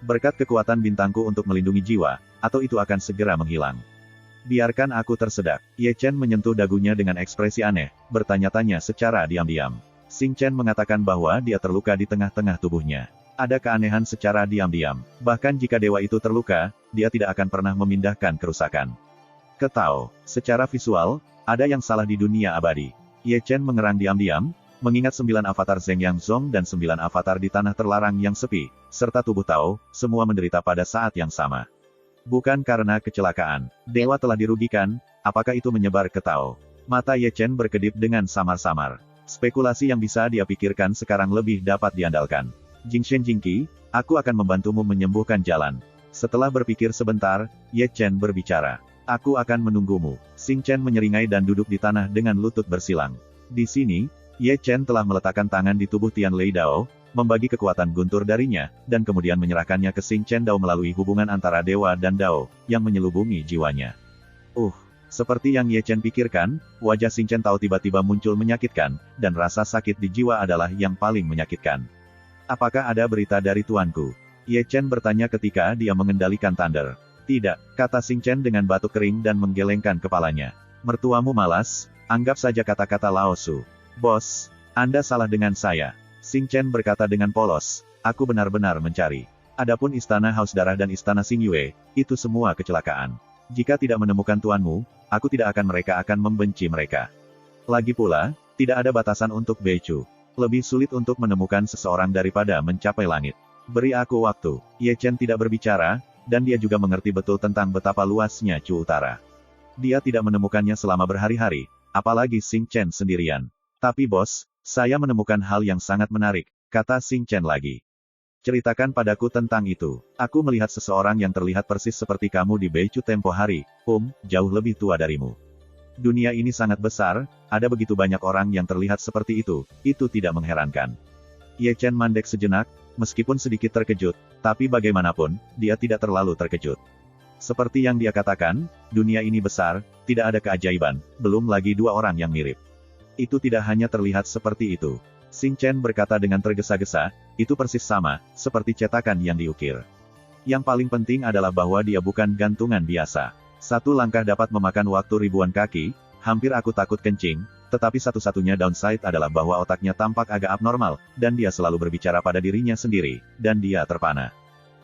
Berkat kekuatan bintangku untuk melindungi jiwa, atau itu akan segera menghilang. Biarkan aku tersedak. Ye Chen menyentuh dagunya dengan ekspresi aneh, bertanya-tanya secara diam-diam. Xing Chen mengatakan bahwa dia terluka di tengah-tengah tubuhnya. Ada keanehan secara diam-diam. Bahkan jika dewa itu terluka, dia tidak akan pernah memindahkan kerusakan. Ketao, secara visual, ada yang salah di dunia abadi. Ye Chen mengerang diam-diam, mengingat 9 avatar Zheng Yang Zong dan 9 avatar di tanah terlarang yang sepi, serta tubuh Tao, semua menderita pada saat yang sama. Bukan karena kecelakaan. Dewa telah dirugikan, apakah itu menyebar ke Tao? Mata Ye Chen berkedip dengan samar-samar. Spekulasi yang bisa dia pikirkan sekarang lebih dapat diandalkan. Jingshen Jingqi, aku akan membantumu menyembuhkan jalan. Setelah berpikir sebentar, Ye Chen berbicara. Aku akan menunggumu. Xing Chen menyeringai dan duduk di tanah dengan lutut bersilang. Di sini, Ye Chen telah meletakkan tangan di tubuh Tian Lei Dao, membagi kekuatan guntur darinya, dan kemudian menyerahkannya ke Xing Chen Dao melalui hubungan antara dewa dan Dao, yang menyelubungi jiwanya. Seperti yang Ye Chen pikirkan, wajah Xing Chen Dao tiba-tiba muncul menyakitkan, dan rasa sakit di jiwa adalah yang paling menyakitkan. Apakah ada berita dari tuanku? Ye Chen bertanya ketika dia mengendalikan Thunder. Tidak, kata Xing Chen dengan batuk kering dan menggelengkan kepalanya. Mertuamu malas, anggap saja kata-kata Lao Su. Bos, Anda salah dengan saya. Xing Chen berkata dengan polos, aku benar-benar mencari. Adapun istana Haus Darah dan istana Xing Yue, itu semua kecelakaan. Jika tidak menemukan tuanmu, aku tidak akan membenci mereka. Lagi pula, tidak ada batasan untuk Beichu. Lebih sulit untuk menemukan seseorang daripada mencapai langit. Beri aku waktu. Ye Chen tidak berbicara, dan dia juga mengerti betul tentang betapa luasnya Chu Utara. Dia tidak menemukannya selama berhari-hari, apalagi Xing Chen sendirian. Tapi bos, saya menemukan hal yang sangat menarik, kata Xing Chen lagi. Ceritakan padaku tentang itu. Aku melihat seseorang yang terlihat persis seperti kamu di Beichu tempo hari, jauh lebih tua darimu. Dunia ini sangat besar, ada begitu banyak orang yang terlihat seperti itu tidak mengherankan. Ye Chen mandek sejenak, meskipun sedikit terkejut, tapi bagaimanapun, dia tidak terlalu terkejut. Seperti yang dia katakan, dunia ini besar, tidak ada keajaiban, belum lagi 2 orang yang mirip. Itu tidak hanya terlihat seperti itu. Xing Chen berkata dengan tergesa-gesa, itu persis sama, seperti cetakan yang diukir. Yang paling penting adalah bahwa dia bukan gantungan biasa. 1 langkah dapat memakan waktu ribuan kaki, hampir aku takut kencing, tetapi satu-satunya downside adalah bahwa otaknya tampak agak abnormal, dan dia selalu berbicara pada dirinya sendiri, dan dia terpana.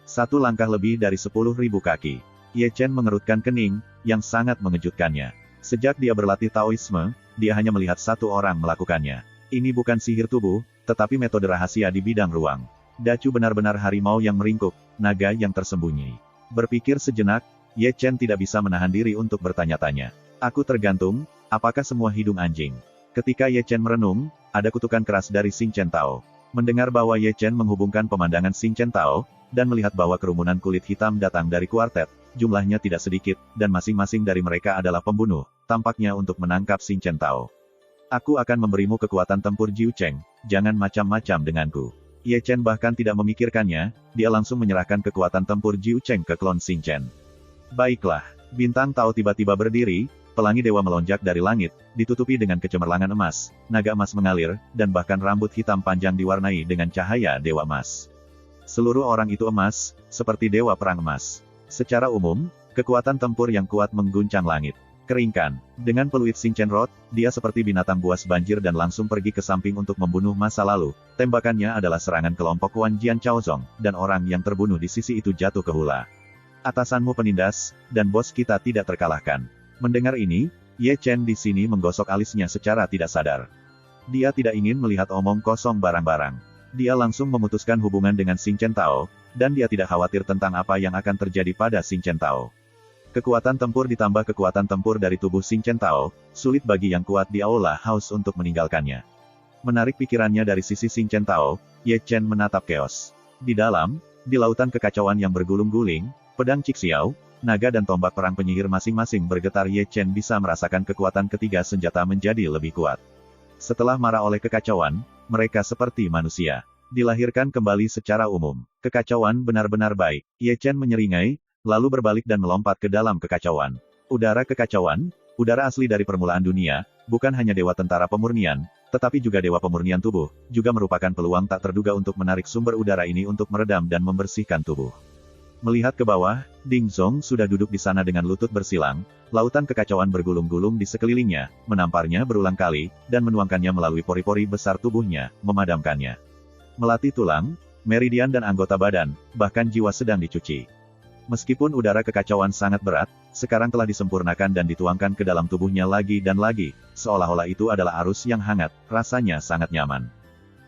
1 langkah lebih dari 10.000 kaki. Ye Chen mengerutkan kening, yang sangat mengejutkannya. Sejak dia berlatih Taoisme, dia hanya melihat 1 orang melakukannya. Ini bukan sihir tubuh, tetapi metode rahasia di bidang ruang. Dacu benar-benar harimau yang meringkuk, naga yang tersembunyi. Berpikir sejenak, Ye Chen tidak bisa menahan diri untuk bertanya-tanya. Aku tergantung, apakah semua hidung anjing? Ketika Ye Chen merenung, ada kutukan keras dari Xing Chen Tao. Mendengar bahwa Ye Chen menghubungkan pemandangan Xing Chen Tao, dan melihat bahwa kerumunan kulit hitam datang dari kuartet, jumlahnya tidak sedikit, dan masing-masing dari mereka adalah pembunuh, tampaknya untuk menangkap Xing Chen Tao. Aku akan memberimu kekuatan tempur Jiu Cheng, jangan macam-macam denganku. Ye Chen bahkan tidak memikirkannya, dia langsung menyerahkan kekuatan tempur Jiu Cheng ke klon Xing Chen. Baiklah, bintang Tao tiba-tiba berdiri, pelangi dewa melonjak dari langit, ditutupi dengan kecemerlangan emas, naga emas mengalir, dan bahkan rambut hitam panjang diwarnai dengan cahaya dewa emas. Seluruh orang itu emas, seperti dewa perang emas. Secara umum, kekuatan tempur yang kuat mengguncang langit. Keringkan. Dengan peluit Xing Chen Rod, dia seperti binatang buas banjir dan langsung pergi ke samping untuk membunuh masa lalu. Tembakannya adalah serangan kelompok Wan Jian Chaozong, dan orang yang terbunuh di sisi itu jatuh ke hula. Atasanmu penindas, dan bos kita tidak terkalahkan. Mendengar ini, Ye Chen di sini menggosok alisnya secara tidak sadar. Dia tidak ingin melihat omong kosong barang-barang. Dia langsung memutuskan hubungan dengan Xing Chen Tao, dan dia tidak khawatir tentang apa yang akan terjadi pada Xing Chen Tao. Kekuatan tempur ditambah kekuatan tempur dari tubuh Xing Chen Tao, sulit bagi yang kuat di Aula House untuk meninggalkannya. Menarik pikirannya dari sisi Xing Chen Tao, Ye Chen menatap keos. Di dalam, di lautan kekacauan yang bergulung-guling, pedang Cixiao, naga dan tombak perang penyihir masing-masing bergetar. Ye Chen bisa merasakan kekuatan ketiga senjata menjadi lebih kuat. Setelah marah oleh kekacauan, mereka seperti manusia. Dilahirkan kembali secara umum. Kekacauan benar-benar baik. Ye Chen menyeringai, lalu berbalik dan melompat ke dalam kekacauan. Udara kekacauan, udara asli dari permulaan dunia, bukan hanya dewa tentara pemurnian, tetapi juga dewa pemurnian tubuh, juga merupakan peluang tak terduga untuk menarik sumber udara ini untuk meredam dan membersihkan tubuh. Melihat ke bawah, Ding Zhong sudah duduk di sana dengan lutut bersilang, lautan kekacauan bergulung-gulung di sekelilingnya, menamparnya berulang kali, dan menuangkannya melalui pori-pori besar tubuhnya, memadamkannya. Melatih tulang, meridian dan anggota badan, bahkan jiwa sedang dicuci. Meskipun udara kekacauan sangat berat, sekarang telah disempurnakan dan dituangkan ke dalam tubuhnya lagi dan lagi, seolah-olah itu adalah arus yang hangat, rasanya sangat nyaman.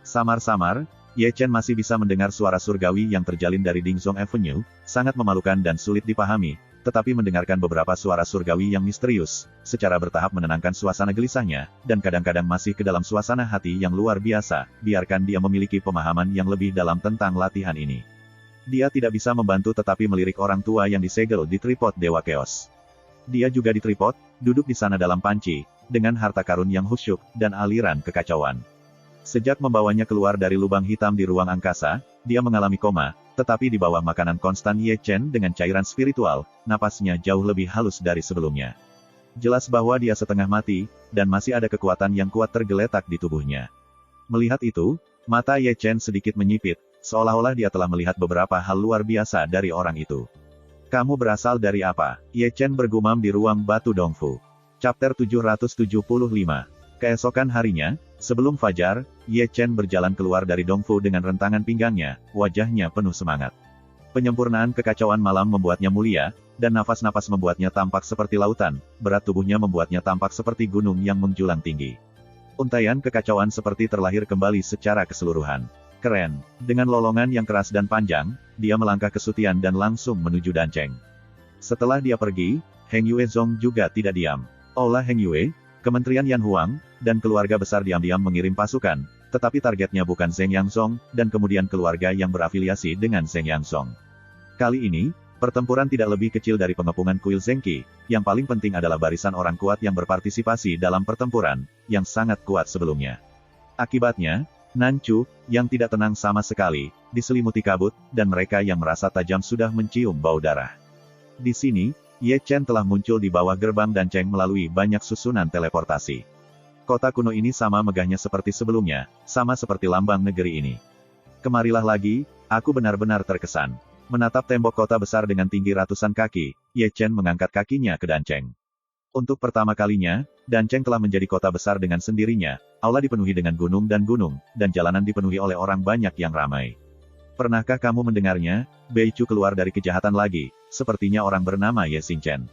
Samar-samar, Ye Chen masih bisa mendengar suara surgawi yang terjalin dari Dingzhong Avenue, sangat memalukan dan sulit dipahami, tetapi mendengarkan beberapa suara surgawi yang misterius, secara bertahap menenangkan suasana gelisahnya, dan kadang-kadang masih ke dalam suasana hati yang luar biasa, biarkan dia memiliki pemahaman yang lebih dalam tentang latihan ini. Dia tidak bisa membantu tetapi melirik orang tua yang disegel di tripod Dewa Chaos. Dia juga di tripod, duduk di sana dalam panci, dengan harta karun yang khusyuk, dan aliran kekacauan. Sejak membawanya keluar dari lubang hitam di ruang angkasa, dia mengalami koma, tetapi di bawah makanan konstan Ye Chen dengan cairan spiritual, napasnya jauh lebih halus dari sebelumnya. Jelas bahwa dia setengah mati, dan masih ada kekuatan yang kuat tergeletak di tubuhnya. Melihat itu, mata Ye Chen sedikit menyipit, seolah-olah dia telah melihat beberapa hal luar biasa dari orang itu. Kamu berasal dari apa? Ye Chen bergumam di ruang batu Dongfu. Chapter 775. Keesokan harinya, sebelum fajar, Ye Chen berjalan keluar dari Dongfu dengan rentangan pinggangnya, wajahnya penuh semangat. Penyempurnaan kekacauan malam membuatnya mulia, dan nafas-napas membuatnya tampak seperti lautan, berat tubuhnya membuatnya tampak seperti gunung yang menjulang tinggi. Untaian kekacauan seperti terlahir kembali secara keseluruhan. Keren. Dengan lolongan yang keras dan panjang, dia melangkah ke Sutian dan langsung menuju Dancheng. Setelah dia pergi, Heng Yue Zong juga tidak diam. Olah Heng Yue, Kementerian Yan Huang, dan keluarga besar diam-diam mengirim pasukan, tetapi targetnya bukan Zheng Yangzong, dan kemudian keluarga yang berafiliasi dengan Zheng Yangzong. Kali ini, pertempuran tidak lebih kecil dari pengepungan kuil Zhengqi, yang paling penting adalah barisan orang kuat yang berpartisipasi dalam pertempuran, yang sangat kuat sebelumnya. Akibatnya, Nanchu, yang tidak tenang sama sekali, diselimuti kabut, dan mereka yang merasa tajam sudah mencium bau darah. Di sini, Ye Chen telah muncul di bawah gerbang Dancheng melalui banyak susunan teleportasi. Kota kuno ini sama megahnya seperti sebelumnya, sama seperti lambang negeri ini. Kemarilah lagi, aku benar-benar terkesan. Menatap tembok kota besar dengan tinggi ratusan kaki, Ye Chen mengangkat kakinya ke Dancheng. Untuk pertama kalinya, Dancheng telah menjadi kota besar dengan sendirinya, aula dipenuhi dengan gunung, dan jalanan dipenuhi oleh orang banyak yang ramai. Pernahkah kamu mendengarnya? Bei Chu keluar dari kejahatan lagi, sepertinya orang bernama Ye Xingchen.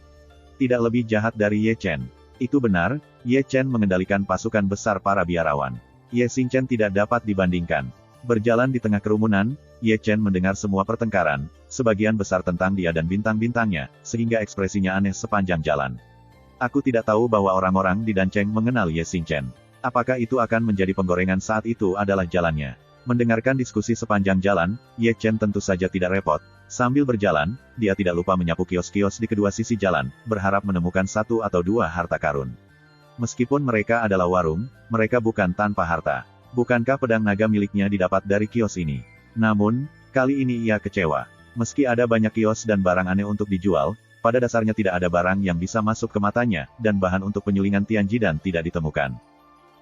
Tidak lebih jahat dari Ye Chen. Itu benar, Ye Chen mengendalikan pasukan besar para biarawan. Ye Xingchen tidak dapat dibandingkan. Berjalan di tengah kerumunan, Ye Chen mendengar semua pertengkaran, sebagian besar tentang dia dan bintang-bintangnya, sehingga ekspresinya aneh sepanjang jalan. Aku tidak tahu bahwa orang-orang di Dancheng mengenal Ye Xingchen. Apakah itu akan menjadi penggorengan saat itu adalah jalannya? Mendengarkan diskusi sepanjang jalan, Ye Chen tentu saja tidak repot. Sambil berjalan, dia tidak lupa menyapu kios-kios di kedua sisi jalan, berharap menemukan satu atau dua harta karun. Meskipun mereka adalah warung, mereka bukan tanpa harta. Bukankah pedang naga miliknya didapat dari kios ini? Namun, kali ini ia kecewa. Meski ada banyak kios dan barang aneh untuk dijual, pada dasarnya tidak ada barang yang bisa masuk ke matanya, dan bahan untuk penyulingan Tianjidan tidak ditemukan.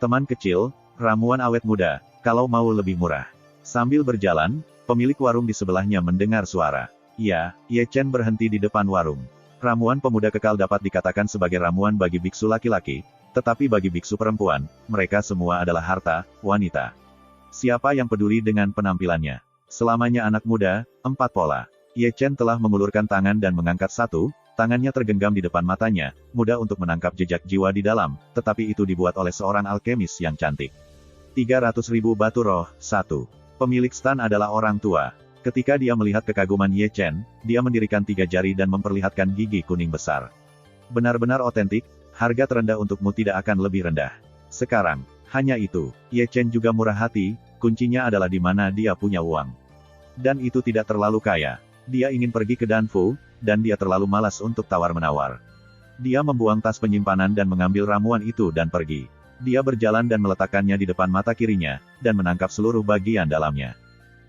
Teman kecil, ramuan awet muda, kalau mau lebih murah. Sambil berjalan, pemilik warung di sebelahnya mendengar suara. Ya, Ye Chen berhenti di depan warung. Ramuan pemuda kekal dapat dikatakan sebagai ramuan bagi biksu laki-laki, tetapi bagi biksu perempuan, mereka semua adalah harta, wanita. Siapa yang peduli dengan penampilannya? Selamanya anak muda, 4 pola. Ye Chen telah mengulurkan tangan dan mengangkat satu, tangannya tergenggam di depan matanya, mudah untuk menangkap jejak jiwa di dalam, tetapi itu dibuat oleh seorang alkemis yang cantik. 300.000 batu roh, 1. Pemilik stan adalah orang tua. Ketika dia melihat kekaguman Ye Chen, dia mendirikan 3 jari dan memperlihatkan gigi kuning besar. Benar-benar otentik, harga terendah untukmu tidak akan lebih rendah. Sekarang, hanya itu, Ye Chen juga murah hati, kuncinya adalah di mana dia punya uang. Dan itu tidak terlalu kaya. Dia ingin pergi ke Danfu, dan dia terlalu malas untuk tawar-menawar. Dia membuang tas penyimpanan dan mengambil ramuan itu dan pergi. Dia berjalan dan meletakkannya di depan mata kirinya, dan menangkap seluruh bagian dalamnya.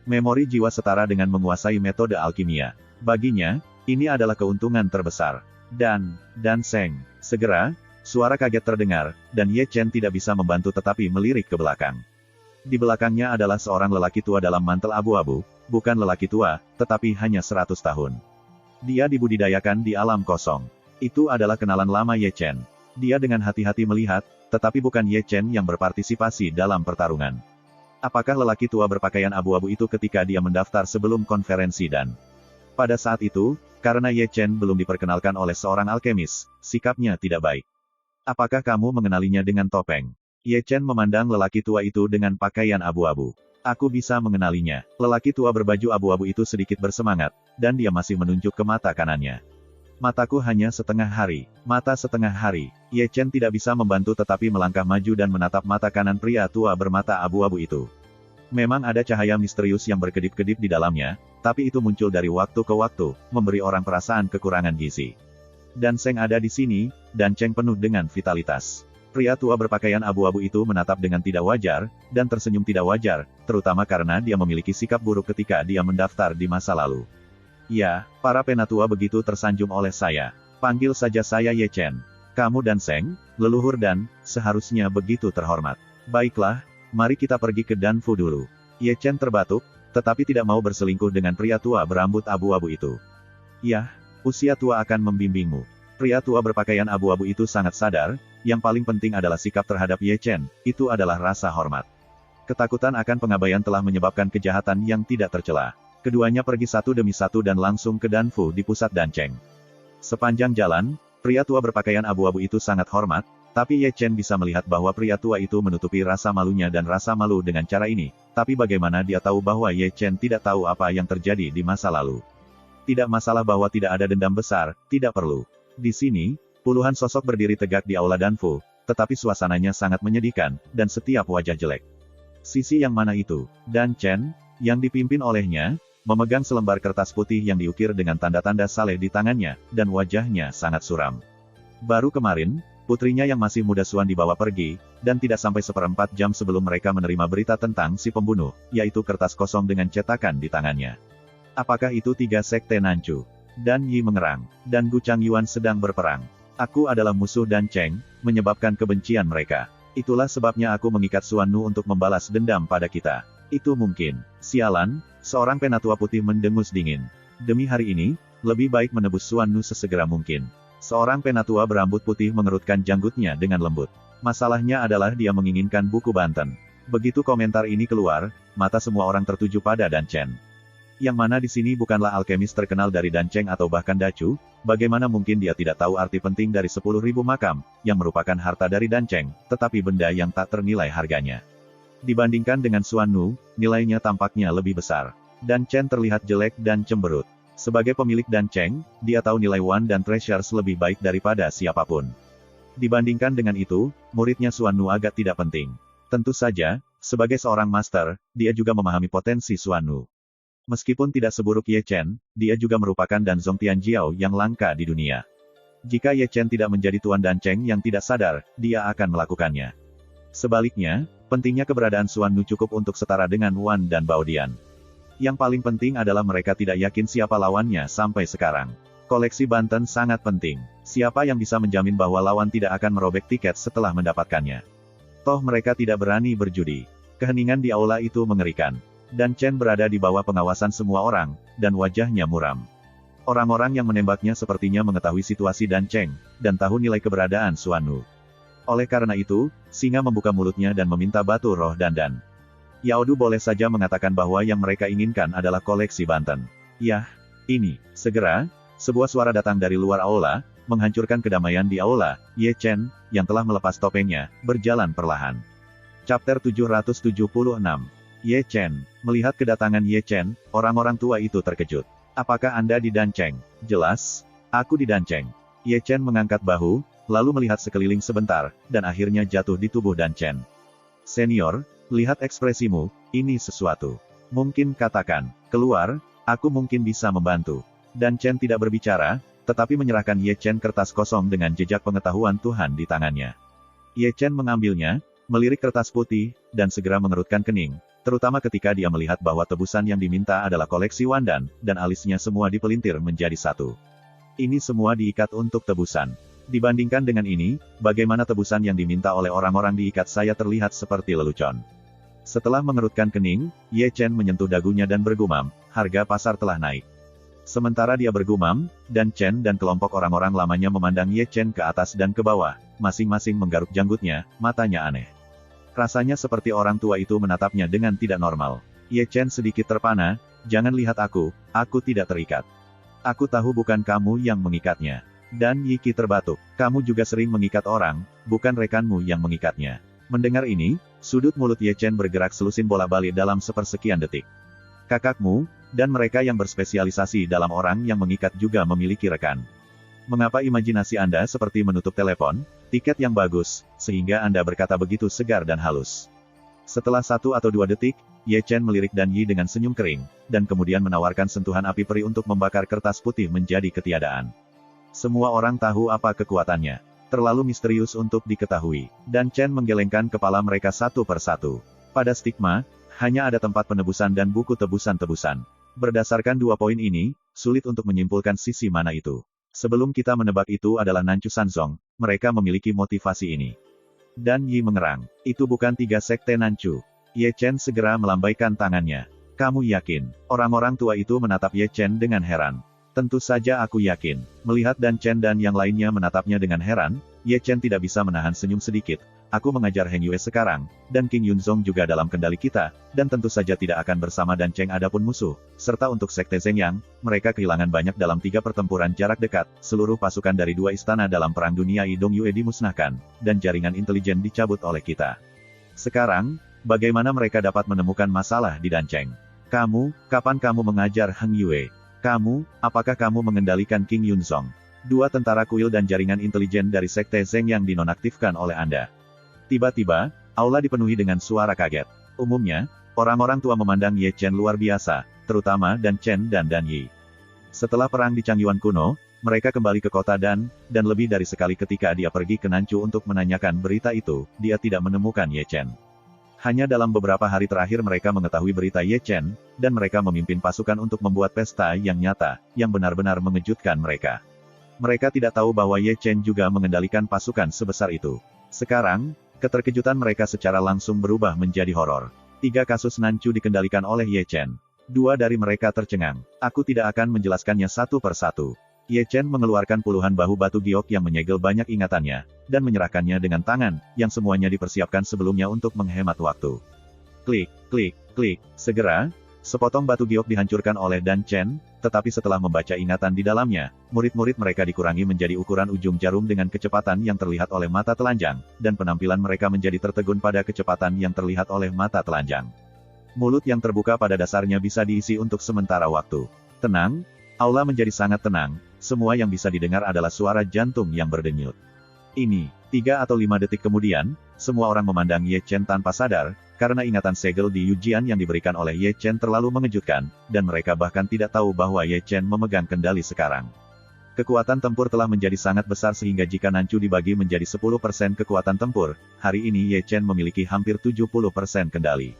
Memori jiwa setara dengan menguasai metode alkimia. Baginya, ini adalah keuntungan terbesar. Dan Seng. Segera, Suara kaget terdengar, dan Ye Chen tidak bisa membantu tetapi melirik ke belakang. Di belakangnya adalah seorang lelaki tua dalam mantel abu-abu, bukan lelaki tua, tetapi hanya 100 tahun. Dia dibudidayakan di alam kosong. Itu adalah kenalan lama Ye Chen. Dia dengan hati-hati melihat, tetapi bukan Ye Chen yang berpartisipasi dalam pertarungan. Apakah lelaki tua berpakaian abu-abu itu ketika dia mendaftar sebelum konferensi dan... Pada saat itu, karena Ye Chen belum diperkenalkan oleh seorang alkemis, sikapnya tidak baik. Apakah kamu mengenalinya dengan topeng? Ye Chen memandang lelaki tua itu dengan pakaian abu-abu. Aku bisa mengenalinya. Lelaki tua berbaju abu-abu itu sedikit bersemangat, dan dia masih menunjuk ke mata kanannya. Mataku hanya setengah hari. Mata setengah hari. Ye Chen tidak bisa membantu tetapi melangkah maju dan menatap mata kanan pria tua bermata abu-abu itu. Memang ada cahaya misterius yang berkedip-kedip di dalamnya, tapi itu muncul dari waktu ke waktu, memberi orang perasaan kekurangan gizi. Dan Seng ada di sini, dan Cheng penuh dengan vitalitas. Pria tua berpakaian abu-abu itu menatap dengan tidak wajar, dan tersenyum tidak wajar, terutama karena dia memiliki sikap buruk ketika dia mendaftar di masa lalu. Ya, para penatua begitu tersanjung oleh saya. Panggil saja saya Ye Chen. Kamu dan Seng, leluhur dan, seharusnya begitu terhormat. Baiklah, mari kita pergi ke Danfu dulu. Ye Chen terbatuk, tetapi tidak mau berselingkuh dengan pria tua berambut abu-abu itu. Yah, usia tua akan membimbingmu. Pria tua berpakaian abu-abu itu sangat sadar, yang paling penting adalah sikap terhadap Ye Chen, itu adalah rasa hormat. Ketakutan akan pengabaian telah menyebabkan kejahatan yang tidak tercela. Keduanya pergi satu demi satu dan langsung ke Danfu di pusat Dancheng. Sepanjang jalan, pria tua berpakaian abu-abu itu sangat hormat, tapi Ye Chen bisa melihat bahwa pria tua itu menutupi rasa malunya dan rasa malu dengan cara ini. Tapi bagaimana dia tahu bahwa Ye Chen tidak tahu apa yang terjadi di masa lalu? Tidak masalah bahwa tidak ada dendam besar, tidak perlu. Di sini, puluhan sosok berdiri tegak di aula Danfu, tetapi suasananya sangat menyedihkan, dan setiap wajah jelek. Sisi yang mana itu? Dan Chen, yang dipimpin olehnya, memegang selembar kertas putih yang diukir dengan tanda-tanda saleh di tangannya, dan wajahnya sangat suram. Baru kemarin, putrinya yang masih muda Xuan dibawa pergi, dan tidak sampai seperempat jam sebelum mereka menerima berita tentang si pembunuh, yaitu kertas kosong dengan cetakan di tangannya. Apakah itu tiga sekte Nanchu? Dan Yi mengerang, dan Gu Changyuan sedang berperang. Aku adalah musuh Dan Cheng, menyebabkan kebencian mereka. Itulah sebabnya aku mengikat Xuan Nu untuk membalas dendam pada kita. Itu mungkin. Sialan, seorang penatua putih mendengus dingin. Demi hari ini, lebih baik menebus Xuan Nu sesegera mungkin. Seorang penatua berambut putih mengerutkan janggutnya dengan lembut. Masalahnya adalah dia menginginkan buku Banten. Begitu komentar ini keluar, mata semua orang tertuju pada Dan Chen. Yang mana di sini bukanlah alkemis terkenal dari Dancheng atau bahkan Dacu, bagaimana mungkin dia tidak tahu arti penting dari 10.000 makam, yang merupakan harta dari Dancheng, tetapi benda yang tak ternilai harganya. Dibandingkan dengan Xuan Nu, nilainya tampaknya lebih besar. Dan Chen terlihat jelek dan cemberut. Sebagai pemilik Dancheng, dia tahu nilai Wan dan Treasures lebih baik daripada siapapun. Dibandingkan dengan itu, muridnya Xuan Nu agak tidak penting. Tentu saja, sebagai seorang master, dia juga memahami potensi Xuan Nu. Meskipun tidak seburuk Ye Chen, dia juga merupakan Dan Zong Tianjiao yang langka di dunia. Jika Ye Chen tidak menjadi tuan Dancheng yang tidak sadar, dia akan melakukannya. Sebaliknya, pentingnya keberadaan Xuan Nu cukup untuk setara dengan Wan dan Baodian. Yang paling penting adalah mereka tidak yakin siapa lawannya sampai sekarang. Koleksi Banten sangat penting. Siapa yang bisa menjamin bahwa lawan tidak akan merobek tiket setelah mendapatkannya? Toh mereka tidak berani berjudi. Keheningan di aula itu mengerikan. Dan Chen berada di bawah pengawasan semua orang, dan wajahnya muram. Orang-orang yang menembaknya sepertinya mengetahui situasi Dan Cheng, dan tahu nilai keberadaan Xuan Nu. Oleh karena itu, singa membuka mulutnya dan meminta batu roh dandan. Yaodu boleh saja mengatakan bahwa yang mereka inginkan adalah koleksi Banten. Yah, ini, segera, sebuah suara datang dari luar aula, menghancurkan kedamaian di aula. Ye Chen, yang telah melepas topengnya, berjalan perlahan. Chapter 776. Ye Chen. Melihat kedatangan Ye Chen, orang-orang tua itu terkejut. Apakah Anda di Dancheng? Jelas, aku di Dancheng. Ye Chen mengangkat bahu, lalu melihat sekeliling sebentar, dan akhirnya jatuh di tubuh Dan Chen. Senior, lihat ekspresimu, ini sesuatu. Mungkin katakan, keluar, aku mungkin bisa membantu. Dan Chen tidak berbicara, tetapi menyerahkan Ye Chen kertas kosong dengan jejak pengetahuan Tuhan di tangannya. Ye Chen mengambilnya, melirik kertas putih, dan segera mengerutkan kening. Terutama ketika dia melihat bahwa tebusan yang diminta adalah koleksi Wandan, dan alisnya semua dipelintir menjadi satu. Ini semua diikat untuk tebusan. Dibandingkan dengan ini, bagaimana tebusan yang diminta oleh orang-orang diikat saya terlihat seperti lelucon. Setelah mengerutkan kening, Ye Chen menyentuh dagunya dan bergumam, harga pasar telah naik. Sementara dia bergumam, dan Chen dan kelompok orang-orang lamanya memandang Ye Chen ke atas dan ke bawah, masing-masing menggaruk janggutnya, matanya aneh. Rasanya seperti orang tua itu menatapnya dengan tidak normal. Ye Chen sedikit terpana, jangan lihat aku tidak terikat. Aku tahu bukan kamu yang mengikatnya. Dan Yi Qi terbatuk, kamu juga sering mengikat orang, bukan rekanmu yang mengikatnya. Mendengar ini, sudut mulut Ye Chen bergerak selusin bola-balik dalam sepersekian detik. Kakakmu, dan mereka yang berspesialisasi dalam orang yang mengikat juga memiliki rekan. Mengapa imajinasi Anda seperti menutup telepon, tiket yang bagus, sehingga Anda berkata begitu segar dan halus? Setelah 1 atau 2 detik, Ye Chen melirik Dan Yi dengan senyum kering, dan kemudian menawarkan sentuhan api peri untuk membakar kertas putih menjadi ketiadaan. Semua orang tahu apa kekuatannya. Terlalu misterius untuk diketahui. Dan Chen menggelengkan kepala mereka satu per satu. Pada stigma, hanya ada tempat penebusan dan buku tebusan-tebusan. Berdasarkan 2 poin ini, sulit untuk menyimpulkan sisi mana itu. Sebelum kita menebak itu adalah Nanchu Sanzong, mereka memiliki motivasi ini. Dan Yi mengerang. Itu bukan 3 sekte Nanchu. Ye Chen segera melambaikan tangannya. Kamu yakin? Orang-orang tua itu menatap Ye Chen dengan heran. Tentu saja aku yakin. Melihat Dan Chen dan yang lainnya menatapnya dengan heran, Ye Chen tidak bisa menahan senyum sedikit. Aku mengajar Heng Yue sekarang, dan King Yunzong juga dalam kendali kita, dan tentu saja tidak akan bersama Dan Cheng adapun musuh, serta untuk Sekte Zhengyang, mereka kehilangan banyak dalam 3 pertempuran jarak dekat, seluruh pasukan dari 2 istana dalam Perang Dunia Idong Yue dimusnahkan, dan jaringan intelijen dicabut oleh kita. Sekarang, bagaimana mereka dapat menemukan masalah di Dan Cheng? Kapan kamu mengajar Heng Yue? Apakah kamu mengendalikan King Yunzong? 2 tentara kuil dan jaringan intelijen dari Sekte Zhengyang dinonaktifkan oleh Anda. Tiba-tiba, aula dipenuhi dengan suara kaget. Umumnya, orang-orang tua memandang Ye Chen luar biasa, terutama Dan Chen dan Dan Yi. Setelah perang di Changyuan kuno, mereka kembali ke kota dan lebih dari sekali ketika dia pergi ke Nanchu untuk menanyakan berita itu, dia tidak menemukan Ye Chen. Hanya dalam beberapa hari terakhir mereka mengetahui berita Ye Chen, dan mereka memimpin pasukan untuk membuat pesta yang nyata, yang benar-benar mengejutkan mereka. Mereka tidak tahu bahwa Ye Chen juga mengendalikan pasukan sebesar itu. Sekarang, keterkejutan mereka secara langsung berubah menjadi horor. 3 kasus Nanchu dikendalikan oleh Ye Chen. 2 dari mereka tercengang. Aku tidak akan menjelaskannya satu per satu. Ye Chen mengeluarkan puluhan bahu batu giok yang menyegel banyak ingatannya, dan menyerahkannya dengan tangan, yang semuanya dipersiapkan sebelumnya untuk menghemat waktu. Klik, klik, klik. Segera, sepotong batu giok dihancurkan oleh Dan Chen, tetapi setelah membaca ingatan di dalamnya, murid-murid mereka dikurangi menjadi ukuran ujung jarum dengan kecepatan yang terlihat oleh mata telanjang, dan penampilan mereka menjadi tertegun pada kecepatan yang terlihat oleh mata telanjang. Mulut yang terbuka pada dasarnya bisa diisi untuk sementara waktu. Tenang, aula menjadi sangat tenang, semua yang bisa didengar adalah suara jantung yang berdenyut. Ini, 3 atau 5 detik kemudian, semua orang memandang Ye Chen tanpa sadar, karena ingatan segel di Yujian yang diberikan oleh Ye Chen terlalu mengejutkan, dan mereka bahkan tidak tahu bahwa Ye Chen memegang kendali sekarang. Kekuatan tempur telah menjadi sangat besar sehingga jika Nanchu dibagi menjadi 10% kekuatan tempur, hari ini Ye Chen memiliki hampir 70% kendali.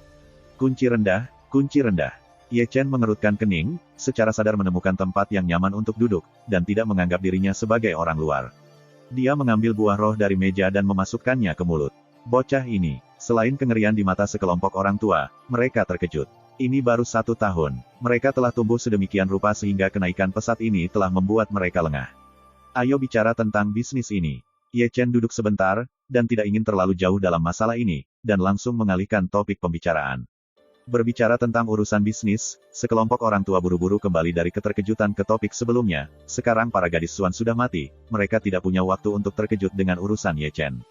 Kunci rendah, kunci rendah. Ye Chen mengerutkan kening, secara sadar menemukan tempat yang nyaman untuk duduk, dan tidak menganggap dirinya sebagai orang luar. Dia mengambil buah roh dari meja dan memasukkannya ke mulut. Bocah ini, selain kengerian di mata sekelompok orang tua, mereka terkejut. Ini baru 1 tahun. Mereka telah tumbuh sedemikian rupa sehingga kenaikan pesat ini telah membuat mereka lengah. Ayo bicara tentang bisnis ini. Ye Chen duduk sebentar, dan tidak ingin terlalu jauh dalam masalah ini, dan langsung mengalihkan topik pembicaraan. Berbicara tentang urusan bisnis, sekelompok orang tua buru-buru kembali dari keterkejutan ke topik sebelumnya. Sekarang para gadis Suan sudah mati, mereka tidak punya waktu untuk terkejut dengan urusan Ye Chen.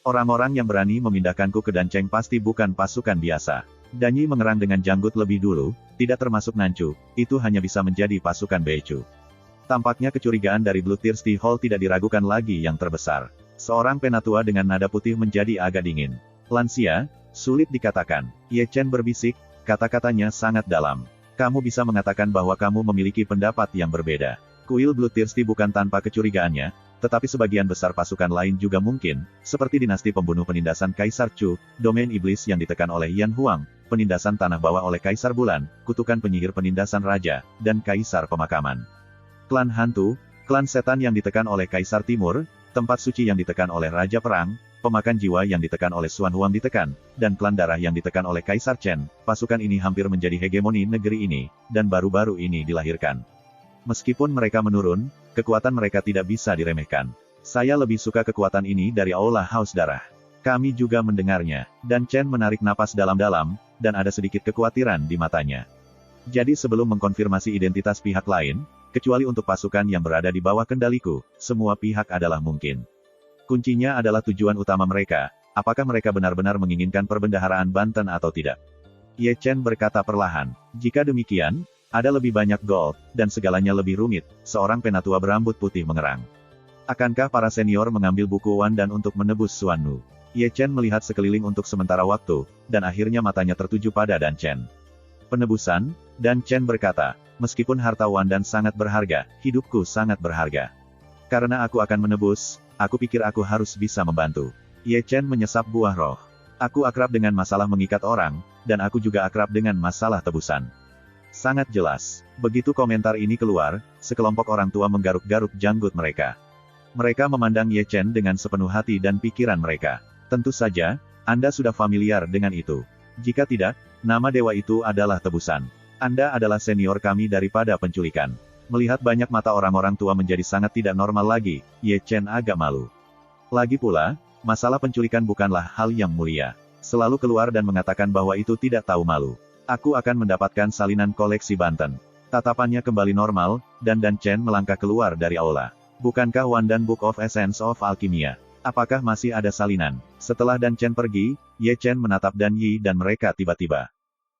Orang-orang yang berani memindahkanku ke Dan Cheng pasti bukan pasukan biasa. Dan Yi mengerang dengan janggut lebih dulu, tidak termasuk Nanchu, itu hanya bisa menjadi pasukan Beichu. Tampaknya kecurigaan dari Blue Thirsty Hall tidak diragukan lagi yang terbesar. Seorang penatua dengan nada putih menjadi agak dingin. Lansia, sulit dikatakan. Ye Chen berbisik, kata-katanya sangat dalam. Kamu bisa mengatakan bahwa kamu memiliki pendapat yang berbeda. Kuil Blue Thirsty bukan tanpa kecurigaannya, tetapi sebagian besar pasukan lain juga mungkin, seperti dinasti pembunuh penindasan Kaisar Chu, domain iblis yang ditekan oleh Yan Huang, penindasan tanah bawah oleh Kaisar Bulan, kutukan penyihir penindasan raja, dan Kaisar Pemakaman. Klan Hantu, klan setan yang ditekan oleh Kaisar Timur, Tempat suci yang ditekan oleh Raja Perang, pemakan jiwa yang ditekan oleh Xuan Huang ditekan, dan klan darah yang ditekan oleh Kaisar Chen, pasukan ini hampir menjadi hegemoni negeri ini, dan baru-baru ini dilahirkan. Meskipun mereka menurun, kekuatan mereka tidak bisa diremehkan. Saya lebih suka kekuatan ini dari Aula Haus Darah. Kami juga mendengarnya, dan Chen menarik napas dalam-dalam, dan ada sedikit kekhawatiran di matanya. Jadi sebelum mengkonfirmasi identitas pihak lain, kecuali untuk pasukan yang berada di bawah kendaliku, semua pihak adalah mungkin. Kuncinya adalah tujuan utama mereka, apakah mereka benar-benar menginginkan perbendaharaan Banten atau tidak. Ye Chen berkata perlahan, jika demikian, ada lebih banyak gold, dan segalanya lebih rumit, seorang penatua berambut putih mengerang. Akankah para senior mengambil buku Wan Dan untuk menebus Xuan Nu? Ye Chen melihat sekeliling untuk sementara waktu, dan akhirnya matanya tertuju pada Dan Chen. Penebusan, Dan Chen berkata, meskipun harta Wan Dan sangat berharga, hidupku sangat berharga. Karena aku akan menebus, aku pikir aku harus bisa membantu. Ye Chen menyesap buah roh. Aku akrab dengan masalah mengikat orang, dan aku juga akrab dengan masalah tebusan. Sangat jelas. Begitu komentar ini keluar, sekelompok orang tua menggaruk-garuk janggut mereka. Mereka memandang Ye Chen dengan sepenuh hati dan pikiran mereka. Tentu saja, Anda sudah familiar dengan itu. Jika tidak, nama dewa itu adalah tebusan. Anda adalah senior kami daripada penculikan. Melihat banyak mata orang-orang tua menjadi sangat tidak normal lagi, Ye Chen agak malu. Lagi pula, masalah penculikan bukanlah hal yang mulia. Selalu keluar dan mengatakan bahwa itu tidak tahu malu. Aku akan mendapatkan salinan koleksi Banten. Tatapannya kembali normal, dan Dan Chen melangkah keluar dari aula. Bukankah Wan Dan Book of Essence of Alchemia? Apakah masih ada salinan? Setelah Dan Chen pergi, Ye Chen menatap Dan Yi dan mereka tiba-tiba.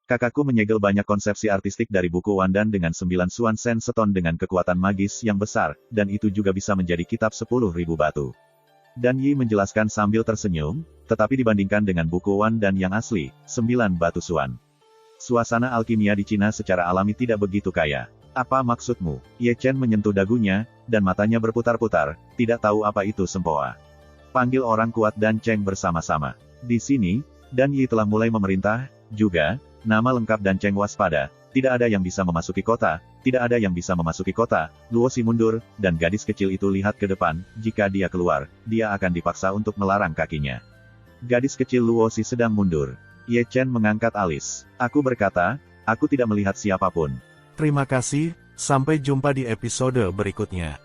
Kakakku menyegel banyak konsepsi artistik dari buku Wan Dan dengan 9 Xuan Sen Stone dengan kekuatan magis yang besar, dan itu juga bisa menjadi kitab 10.000 batu. Dan Yi menjelaskan sambil tersenyum, tetapi dibandingkan dengan buku Wan Dan yang asli, 9 batu Xuan. Suasana alkimia di Cina secara alami tidak begitu kaya. Apa maksudmu? Ye Chen menyentuh dagunya, dan matanya berputar-putar, tidak tahu apa itu sempoa. Panggil orang kuat dan Cheng bersama-sama. Di sini, Dan Yi telah mulai memerintah, juga, nama lengkap Dan Cheng waspada, tidak ada yang bisa memasuki kota, tidak ada yang bisa memasuki kota, Luosi mundur, dan gadis kecil itu lihat ke depan, jika dia keluar, dia akan dipaksa untuk melarang kakinya. Gadis kecil Luosi sedang mundur. Ye Chen mengangkat alis. Aku berkata, aku tidak melihat siapapun. Terima kasih, sampai jumpa di episode berikutnya.